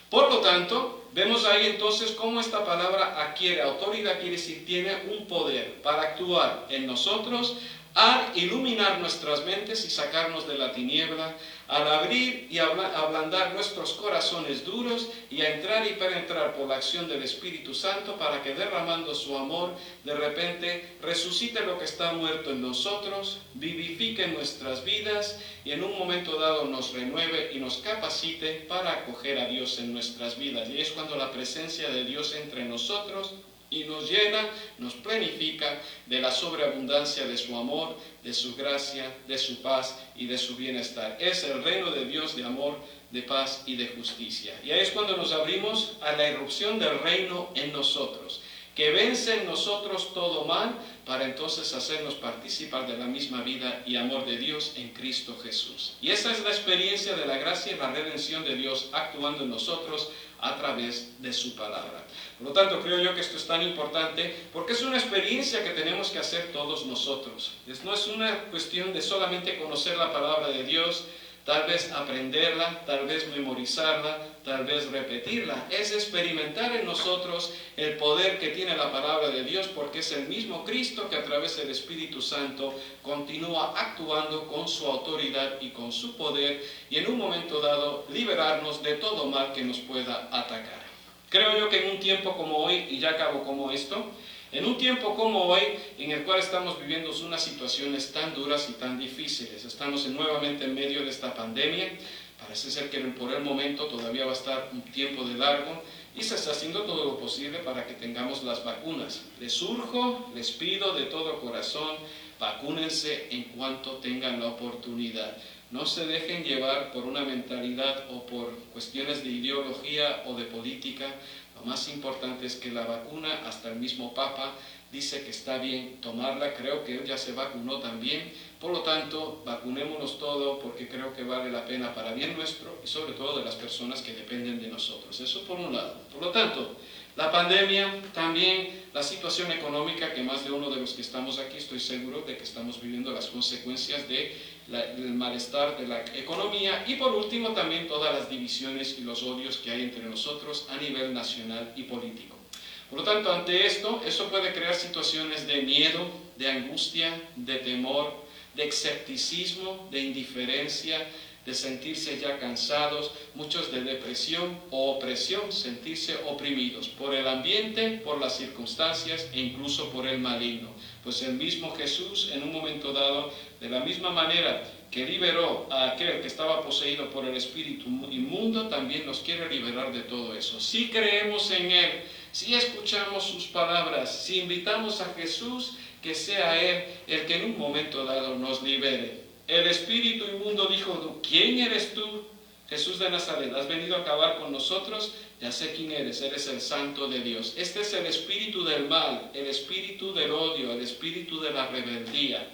Por lo tanto, vemos ahí entonces cómo esta palabra adquiere autoridad, quiere decir, tiene un poder para actuar en nosotros, al iluminar nuestras mentes y sacarnos de la tiniebla, al abrir y ablandar nuestros corazones duros y a entrar y penetrar por la acción del Espíritu Santo para que derramando su amor, de repente resucite lo que está muerto en nosotros, vivifique nuestras vidas y en un momento dado nos renueve y nos capacite para acoger a Dios en nuestras vidas. Y es cuando la presencia de Dios entre nosotros y nos llena, nos plenifica de la sobreabundancia de su amor, de su gracia, de su paz y de su bienestar. Es el reino de Dios de amor, de paz y de justicia. Y ahí es cuando nos abrimos a la irrupción del reino en nosotros, que vence en nosotros todo mal, para entonces hacernos participar de la misma vida y amor de Dios en Cristo Jesús. Y esa es la experiencia de la gracia y la redención de Dios actuando en nosotros a través de su palabra. Por lo tanto, creo yo que esto es tan importante porque es una experiencia que tenemos que hacer todos nosotros. No es una cuestión de solamente conocer la palabra de Dios, tal vez aprenderla, tal vez memorizarla, tal vez repetirla. Es experimentar en nosotros el poder que tiene la palabra de Dios, porque es el mismo Cristo que a través del Espíritu Santo continúa actuando con su autoridad y con su poder, y en un momento dado liberarnos de todo mal que nos pueda atacar. Creo yo que en un tiempo como hoy, y ya acabo como esto, en un tiempo como hoy, en el cual estamos viviendo unas situaciones tan duras y tan difíciles, estamos nuevamente en medio de esta pandemia, parece ser que por el momento todavía va a estar un tiempo de largo, y se está haciendo todo lo posible para que tengamos las vacunas. Les urjo, les pido de todo corazón, vacúnense en cuanto tengan la oportunidad. No se dejen llevar por una mentalidad o por cuestiones de ideología o de política. Lo más importante es que la vacuna, hasta el mismo Papa dice que está bien tomarla, creo que él ya se vacunó también, por lo tanto, vacunémonos todo porque creo que vale la pena para bien nuestro y sobre todo de las personas que dependen de nosotros. Eso por un lado. Por lo tanto, la pandemia, también la situación económica, que más de uno de los que estamos aquí estoy seguro de que estamos viviendo las consecuencias del malestar de la economía, y por último también todas las divisiones y los odios que hay entre nosotros a nivel nacional y político. Por lo tanto, ante esto, eso puede crear situaciones de miedo, de angustia, de temor, de escepticismo, de indiferencia, de sentirse ya cansados, muchos de depresión o opresión, sentirse oprimidos por el ambiente, por las circunstancias e incluso por el maligno. Pues el mismo Jesús, en un momento dado, de la misma manera que liberó a aquel que estaba poseído por el espíritu inmundo, también nos quiere liberar de todo eso. Si creemos en Él, si escuchamos sus palabras, si invitamos a Jesús, que sea Él el que en un momento dado nos libere. El espíritu inmundo dijo: ¿quién eres tú, Jesús de Nazaret? ¿Has venido a acabar con nosotros? Ya sé quién eres el Santo de Dios. Este es el espíritu del mal, el espíritu del odio, el espíritu de la rebeldía.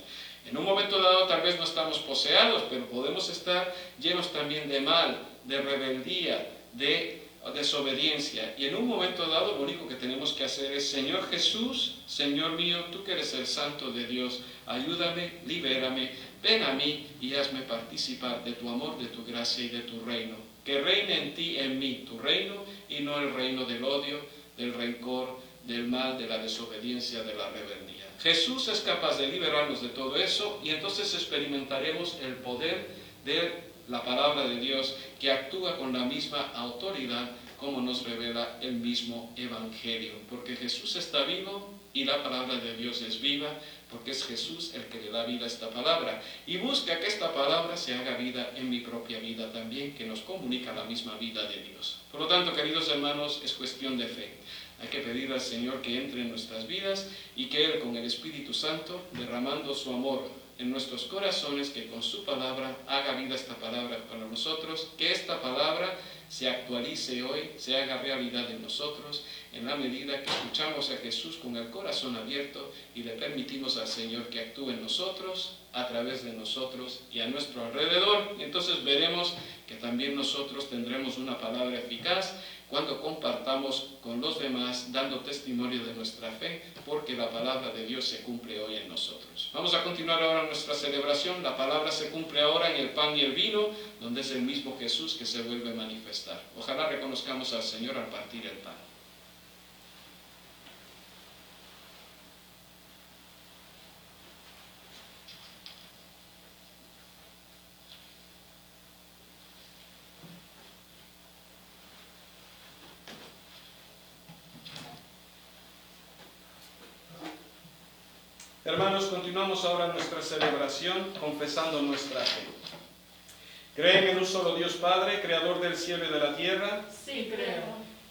En un momento dado tal vez no estamos poseados, pero podemos estar llenos también de mal, de rebeldía, de desobediencia, y en un momento dado lo único que tenemos que hacer es: Señor Jesús, Señor mío, tú que eres el Santo de Dios, ayúdame, libérame, ven a mí y hazme participar de tu amor, de tu gracia y de tu reino. Que reine en ti, en mí, tu reino, y no el reino del odio, del rencor, del mal, de la desobediencia, de la rebeldía. Jesús es capaz de liberarnos de todo eso, y entonces experimentaremos el poder de la palabra de Dios, que actúa con la misma autoridad como nos revela el mismo Evangelio, porque Jesús está vivo y la palabra de Dios es viva, porque es Jesús el que le da vida a esta palabra, y busca que esta palabra se haga vida en mi propia vida también, que nos comunica la misma vida de Dios. Por lo tanto, queridos hermanos, es cuestión de fe. Hay que pedir al Señor que entre en nuestras vidas y que Él, con el Espíritu Santo, derramando su amor en nuestros corazones, que con su palabra haga vida esta palabra para nosotros, que esta palabra se actualice hoy, se haga realidad en nosotros, en la medida que escuchamos a Jesús con el corazón abierto y le permitimos al Señor que actúe en nosotros, a través de nosotros y a nuestro alrededor. Y entonces veremos que también nosotros tendremos una palabra eficaz cuando compartamos con los demás, dando testimonio de nuestra fe, porque la palabra de Dios se cumple hoy en nosotros. Vamos a continuar ahora nuestra celebración. La palabra se cumple ahora en el pan y el vino, donde es el mismo Jesús que se vuelve a manifestar. Ojalá reconozcamos al Señor al partir el pan. Hermanos, continuamos ahora nuestra celebración confesando nuestra fe. ¿Creen en un solo Dios Padre, creador del cielo y de la tierra? Sí, creo.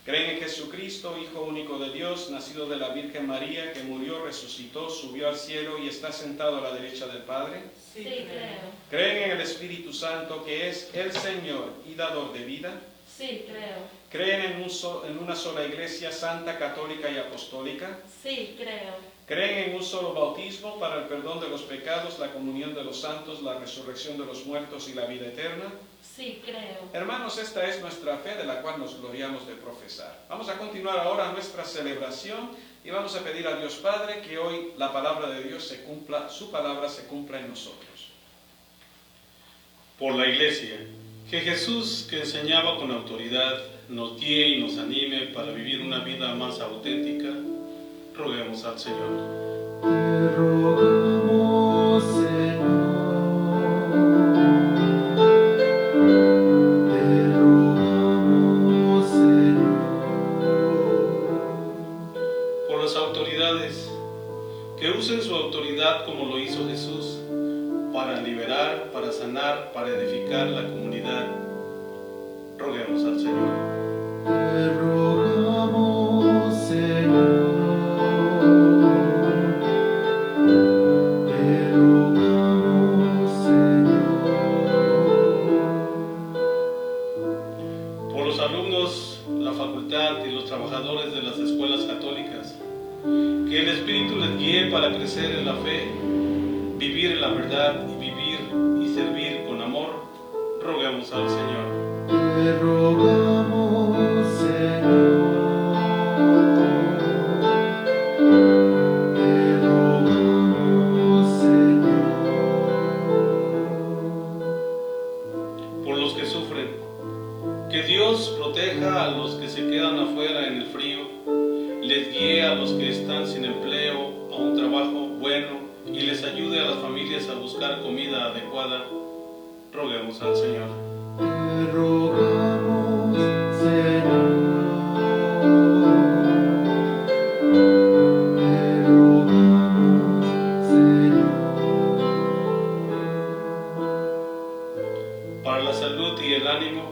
Creen en Jesucristo, Hijo único de Dios, nacido de la Virgen María, que murió, resucitó, subió al cielo y está sentado a la derecha del Padre. Sí, creo. Creen en el Espíritu Santo, que es el Señor y dador de vida. Sí, creo. Creen en una sola Iglesia santa, católica y apostólica. Sí, creo. Creen en un solo bautismo para el perdón de los pecados, la comunión de los santos, la resurrección de los muertos y la vida eterna. Sí, creo. Hermanos, esta es nuestra fe de la cual nos gloriamos de profesar. Vamos a continuar ahora nuestra celebración y vamos a pedir a Dios Padre que hoy la palabra de Dios se cumpla, su palabra se cumpla en nosotros. Por la Iglesia, que Jesús, que enseñaba con autoridad, nos guíe y nos anime para vivir una vida más auténtica, roguemos al Señor. Te rogamos, Señor. Te rogamos, Señor. Por las autoridades, que usen su autoridad como lo hizo Jesús, para liberar, para sanar, para edificar la comunidad, roguemos al Señor. Te rogamos, Señor. Te rogamos, Señor. Por los alumnos, la facultad y los trabajadores de las escuelas católicas, que el Espíritu les guíe para crecer en la fe, vivir en la verdad y vivir y servir con amor, roguemos al Señor. Te rogamos, Señor. Te rogamos, Señor. Por los que sufren, que Dios proteja a los que se quedan afuera en el frío, les guíe a los que están sin empleo a un trabajo bueno y les ayude a las familias a buscar comida adecuada, roguemos al Señor. Te rogamos, Señor. Te rogamos, Señor. Para la salud y el ánimo,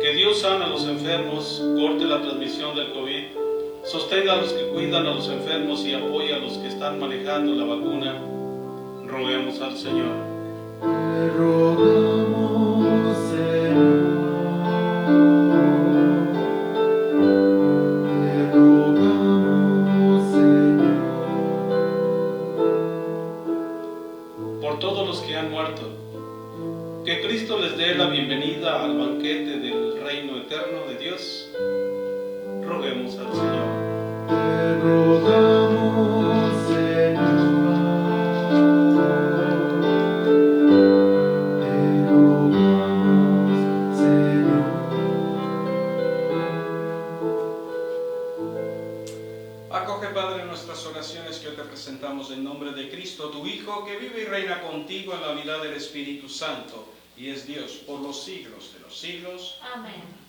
que Dios sana a los enfermos, corte la transmisión del COVID, sostenga a los que cuidan a los enfermos y apoya a los que están manejando la vacuna, roguemos al Señor. Te rogamos, Señor. Te rogamos, Señor. Por todos los que han muerto, que Cristo les dé la bienvenida al banquete del reino eterno de Dios, roguemos al Señor. Te rogamos, Señor. Te rogamos, Señor. Acoge, Padre, nuestras oraciones que hoy te presentamos en nombre de Cristo, tu Hijo, que vive y reina contigo en la unidad del Espíritu Santo, y es Dios por los siglos de los siglos. Amén.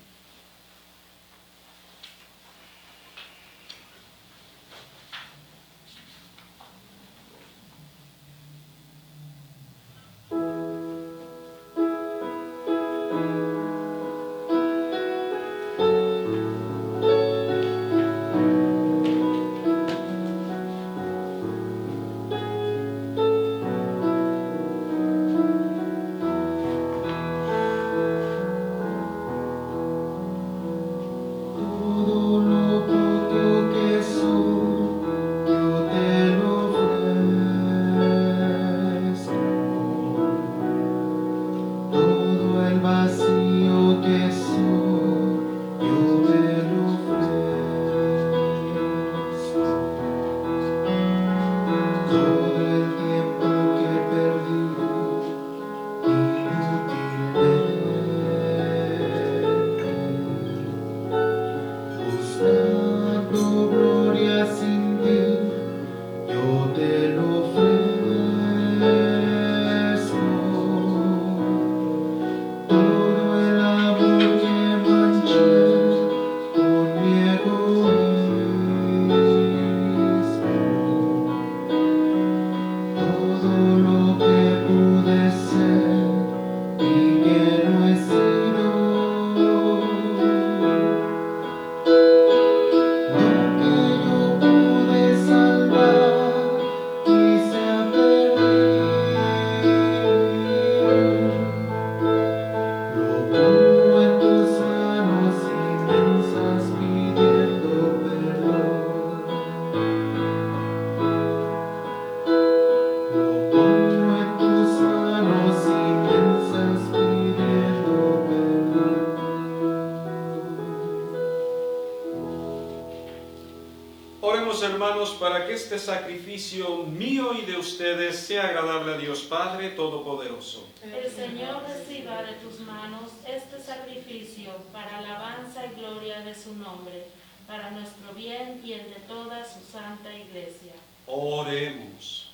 hermanos, para que este sacrificio mío y de ustedes sea agradable a Dios Padre Todopoderoso. El Señor reciba de tus manos este sacrificio para alabanza y gloria de su nombre, para nuestro bien y el de toda su santa iglesia. Oremos.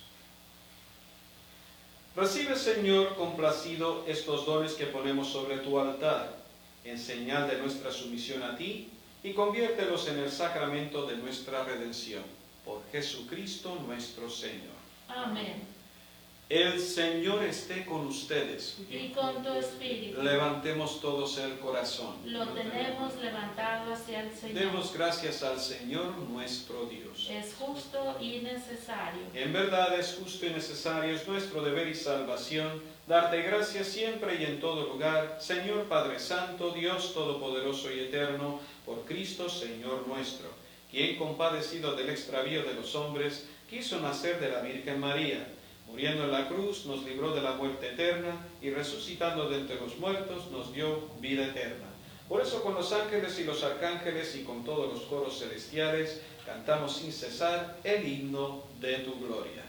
Recibe, Señor, complacido estos dones que ponemos sobre tu altar, en señal de nuestra sumisión a ti, y conviértelos en el sacramento de nuestra redención. Por Jesucristo nuestro Señor. Amén. El Señor esté con ustedes. Y con tu espíritu. Levantemos todos el corazón. Lo tenemos levantado hacia el Señor. Demos gracias al Señor nuestro Dios. Es justo y necesario. En verdad es justo y necesario, es nuestro deber y salvación, darte gracias siempre y en todo lugar, Señor Padre Santo, Dios Todopoderoso y Eterno, por Cristo Señor nuestro, quien, compadecido del extravío de los hombres, quiso nacer de la Virgen María. Muriendo en la cruz, nos libró de la muerte eterna, y resucitando de entre los muertos, nos dio vida eterna. Por eso, con los ángeles y los arcángeles y con todos los coros celestiales, cantamos sin cesar el himno de tu gloria.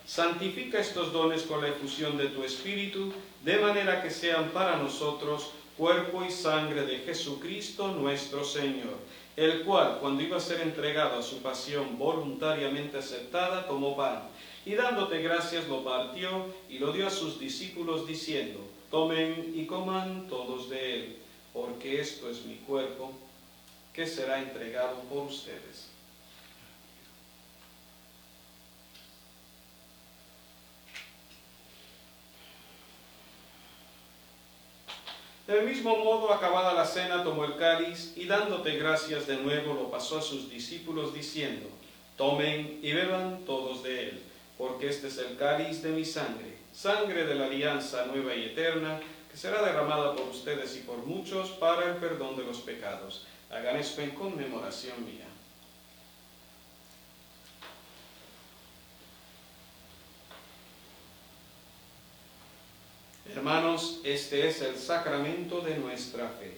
Santifica estos dones con la efusión de tu Espíritu, de manera que sean para nosotros cuerpo y sangre de Jesucristo nuestro Señor, el cual, cuando iba a ser entregado a su pasión voluntariamente aceptada, tomó pan, y dándote gracias lo partió y lo dio a sus discípulos, diciendo: tomen y coman todos de él, porque esto es mi cuerpo, que será entregado por ustedes. Del mismo modo, acabada la cena, tomó el cáliz y dándote gracias de nuevo lo pasó a sus discípulos diciendo: tomen y beban todos de él, porque este es el cáliz de mi sangre, sangre de la alianza nueva y eterna, que será derramada por ustedes y por muchos para el perdón de los pecados. Hagan esto en conmemoración mía. Hermanos, este es el sacramento de nuestra fe.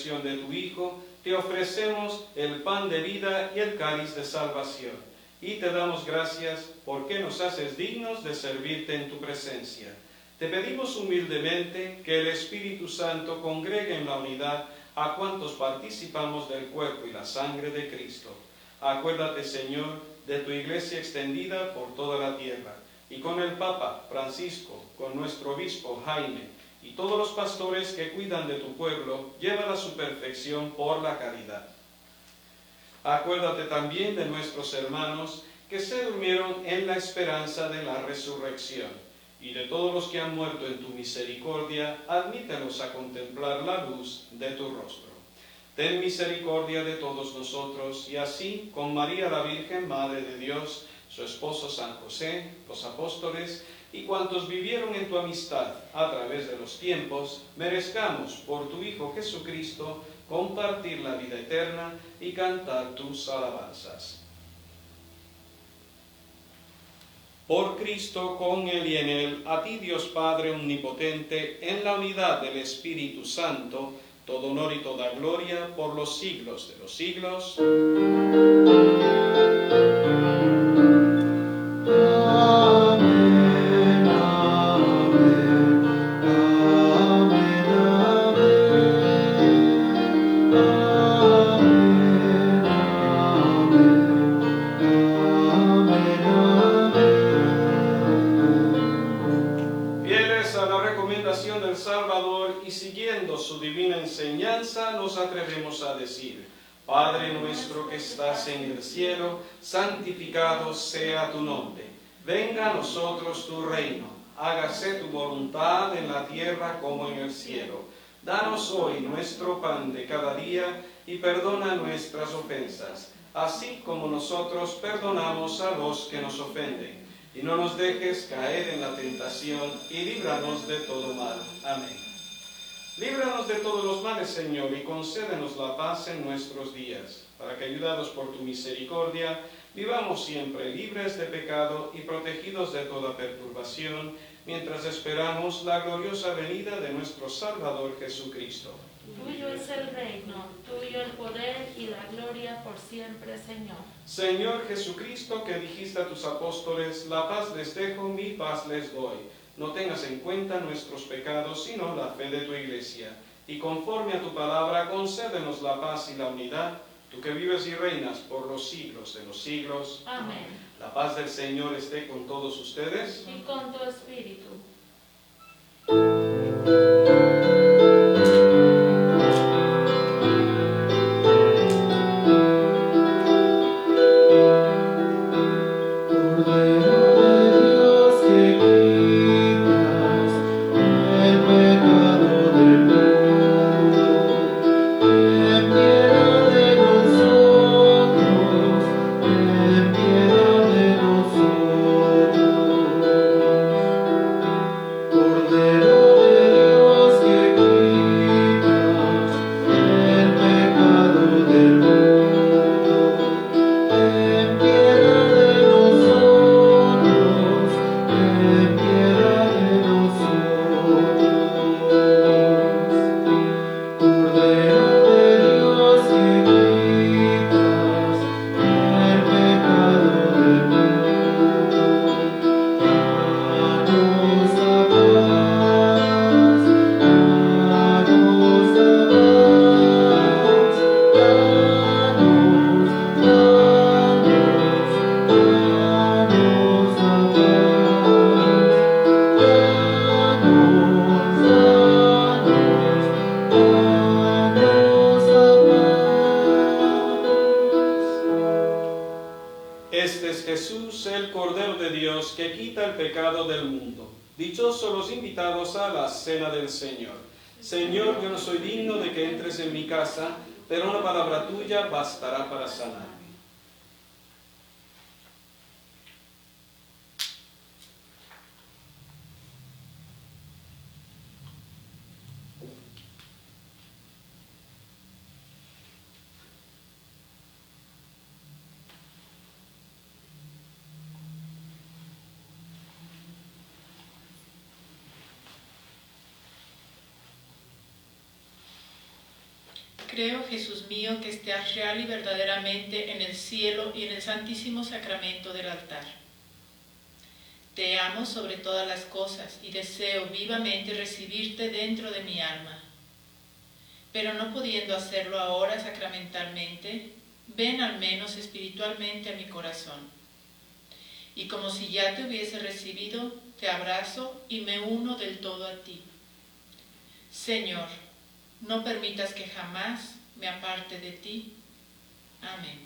De tu Hijo, te ofrecemos el pan de vida y el cáliz de salvación, y te damos gracias porque nos haces dignos de servirte en tu presencia. Te pedimos humildemente que el Espíritu Santo congregue en la unidad a cuantos participamos del cuerpo y la sangre de Cristo. Acuérdate, Señor, de tu Iglesia extendida por toda la tierra, y con el Papa Francisco, con nuestro obispo Jaime, y todos los pastores que cuidan de tu pueblo, llévala a su perfección por la caridad. Acuérdate también de nuestros hermanos que se durmieron en la esperanza de la resurrección, y de todos los que han muerto en tu misericordia, admítelos a contemplar la luz de tu rostro. Ten misericordia de todos nosotros, y así, con María la Virgen, Madre de Dios, su esposo San José, los apóstoles y cuantos vivieron en tu amistad a través de los tiempos, merezcamos por tu Hijo Jesucristo compartir la vida eterna y cantar tus alabanzas. Por Cristo, con Él y en Él, a ti Dios Padre Omnipotente, en la unidad del Espíritu Santo, todo honor y toda gloria por los siglos de los siglos. Amén, amén, amén, Fieles a la recomendación del Salvador y siguiendo su divina enseñanza, nos atrevemos a decir: Padre nuestro que estás en el cielo, santificado sea tu nombre. Venga a nosotros tu reino. Hágase tu voluntad en la tierra como en el cielo. Danos hoy nuestro pan de cada día y perdona nuestras ofensas, así como nosotros perdonamos a los que nos ofenden. Y no nos dejes caer en la tentación y líbranos de todo mal. Amén. Líbranos de todos los males, Señor, y concédenos la paz en nuestros días, para que, ayudados por tu misericordia, vivamos siempre libres de pecado y protegidos de toda perturbación, mientras esperamos la gloriosa venida de nuestro Salvador Jesucristo. Tuyo es el reino, tuyo el poder y la gloria por siempre, Señor. Señor Jesucristo, que dijiste a tus apóstoles: la paz les dejo, mi paz les doy. No tengas en cuenta nuestros pecados, sino la fe de tu Iglesia. Y conforme a tu palabra, concédenos la paz y la unidad, tú que vives y reinas por los siglos de los siglos. Amén. La paz del Señor esté con todos ustedes. Y con tu espíritu. Este es Jesús, el Cordero de Dios, que quita el pecado del mundo. Dichosos los invitados a la cena del Señor. Señor, yo no soy digno de que entres en mi casa, pero una palabra tuya bastará para sanarme. Creo, Jesús mío, que estás real y verdaderamente en el cielo y en el santísimo sacramento del altar. Te amo sobre todas las cosas y deseo vivamente recibirte dentro de mi alma. Pero no pudiendo hacerlo ahora sacramentalmente, ven al menos espiritualmente a mi corazón. Y como si ya te hubiese recibido, te abrazo y me uno del todo a ti. Señor, no permitas que jamás me aparte de ti. Amén.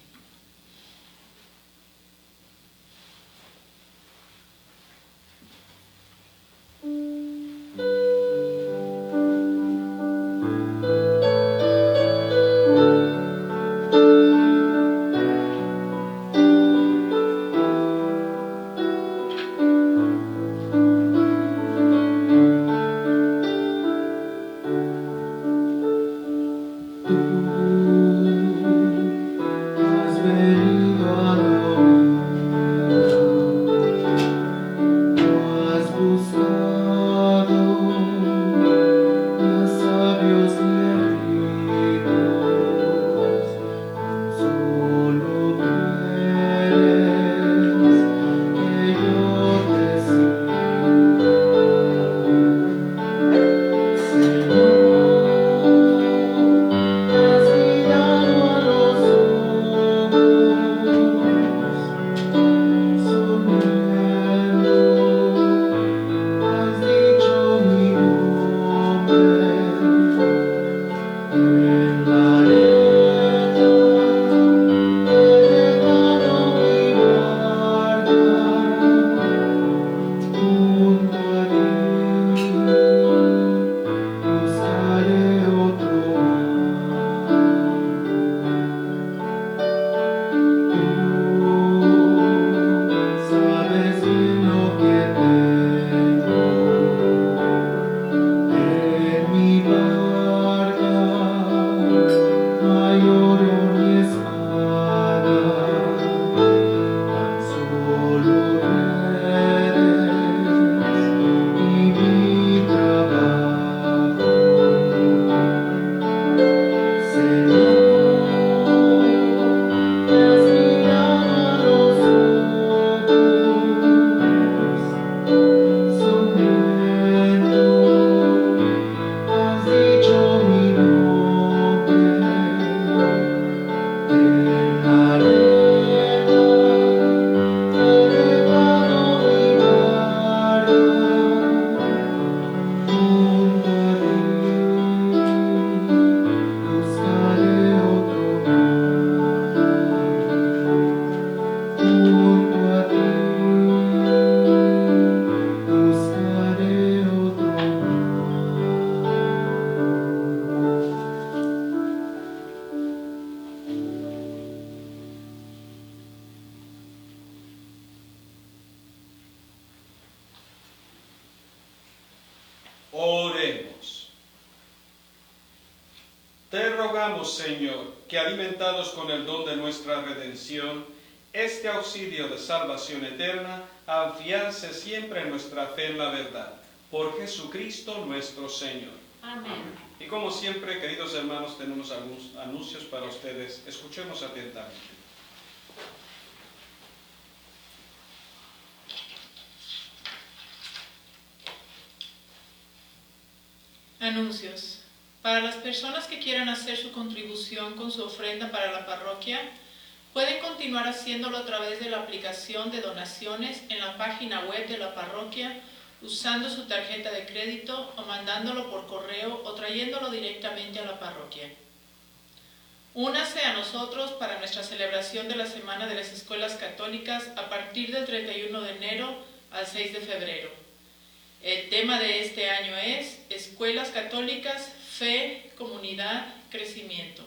labios heridos, solo quieres que yo te siga. Señor, has mirado a los ojos, sonriendo, has dicho mi nombre. En la arena he dejado mi barca, junto a ti buscaré otro Tú sabes bien lo que tengo en mi barca, hay oro ni espada, tan solo eres y mi trabajo. Señor, te has mirado a los ojos, sonriendo, has dicho mi nombre. En la arena he dejado mi barca, junto a ti buscaré otro junto a ti buscaré otro Oremos. Te rogamos, Señor, que alimentados con el don de nuestra redención, este auxilio de salvación eterna afiance siempre nuestra fe en la verdad. Por Jesucristo nuestro Señor. Amén. Y como siempre, queridos hermanos, tenemos algunos anuncios para ustedes. Escuchemos atentamente. Anuncios. Para las personas que quieran hacer su contribución con su ofrenda para la parroquia, pueden continuar haciéndolo a través de la aplicación de donaciones en la página web de la parroquia, usando su tarjeta de crédito o mandándolo por correo o trayéndolo directamente a la parroquia. Únase a nosotros para nuestra celebración de la Semana de las Escuelas Católicas a partir del 31 de enero al 6 de febrero. El tema de este año es Escuelas Católicas, Fe, Comunidad, Crecimiento.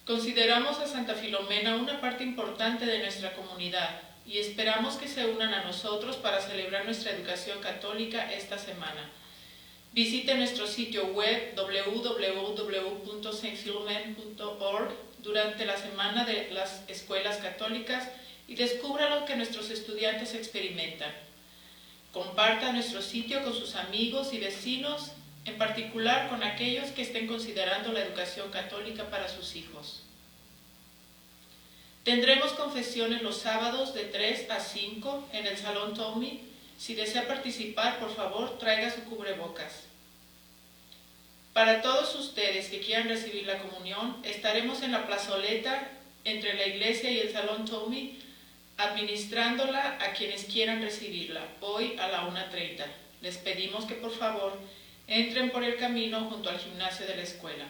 Consideramos a Santa Filomena una parte importante de nuestra comunidad y esperamos que se unan a nosotros para celebrar nuestra educación católica esta semana. Visite nuestro sitio web www.saintfilomen.org durante la Semana de las Escuelas Católicas y descubra lo que nuestros estudiantes experimentan. Comparta nuestro sitio con sus amigos y vecinos, en particular con aquellos que estén considerando la educación católica para sus hijos. Tendremos confesiones los sábados de 3 a 5 en el Salón Tommy. Si desea participar, por favor, traiga su cubrebocas. Para todos ustedes que quieran recibir la comunión, estaremos en la plazoleta entre la iglesia y el Salón Tommy, administrándola a quienes quieran recibirla, hoy a la 1:30. Les pedimos que por favor entren por el camino junto al gimnasio de la escuela.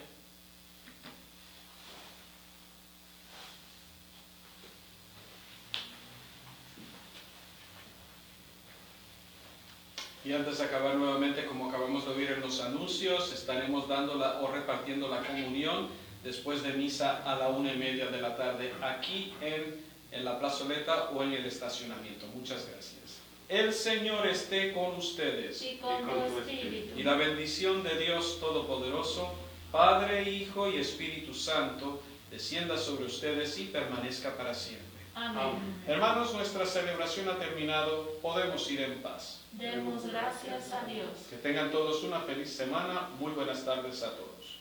Y antes de acabar nuevamente, como acabamos de oír en los anuncios, estaremos dando o repartiendo la comunión después de misa a la 1:30 de la tarde, aquí en la plazoleta o en el estacionamiento. Muchas gracias. El Señor esté con ustedes. Y con tu espíritu. Y la bendición de Dios Todopoderoso, Padre, Hijo y Espíritu Santo, descienda sobre ustedes y permanezca para siempre. Amén. Hermanos, nuestra celebración ha terminado. Podemos ir en paz. Demos gracias a Dios. Que tengan todos una feliz semana. Muy buenas tardes a todos.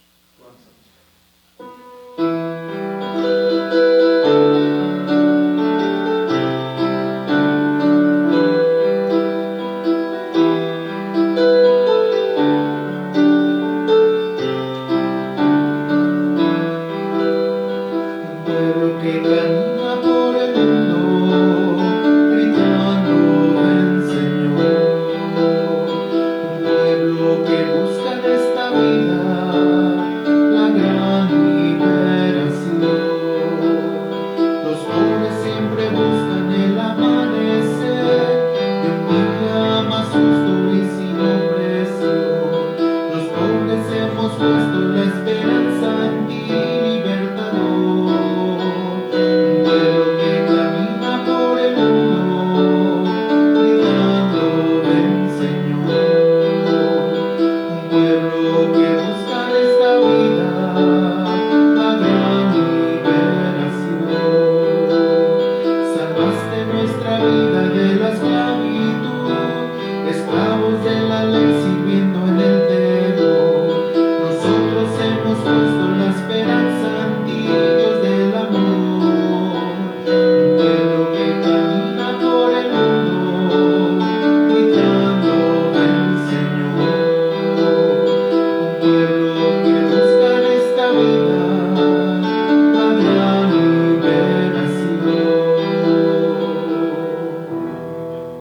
Pueblo que camina por el mundo, gritando ven Señor. Un pueblo que busca en esta vida la gran liberación. Los pobres siempre buscan el amanecer de un día más justo y sin opresión. Los pobres hemos puesto la esperanza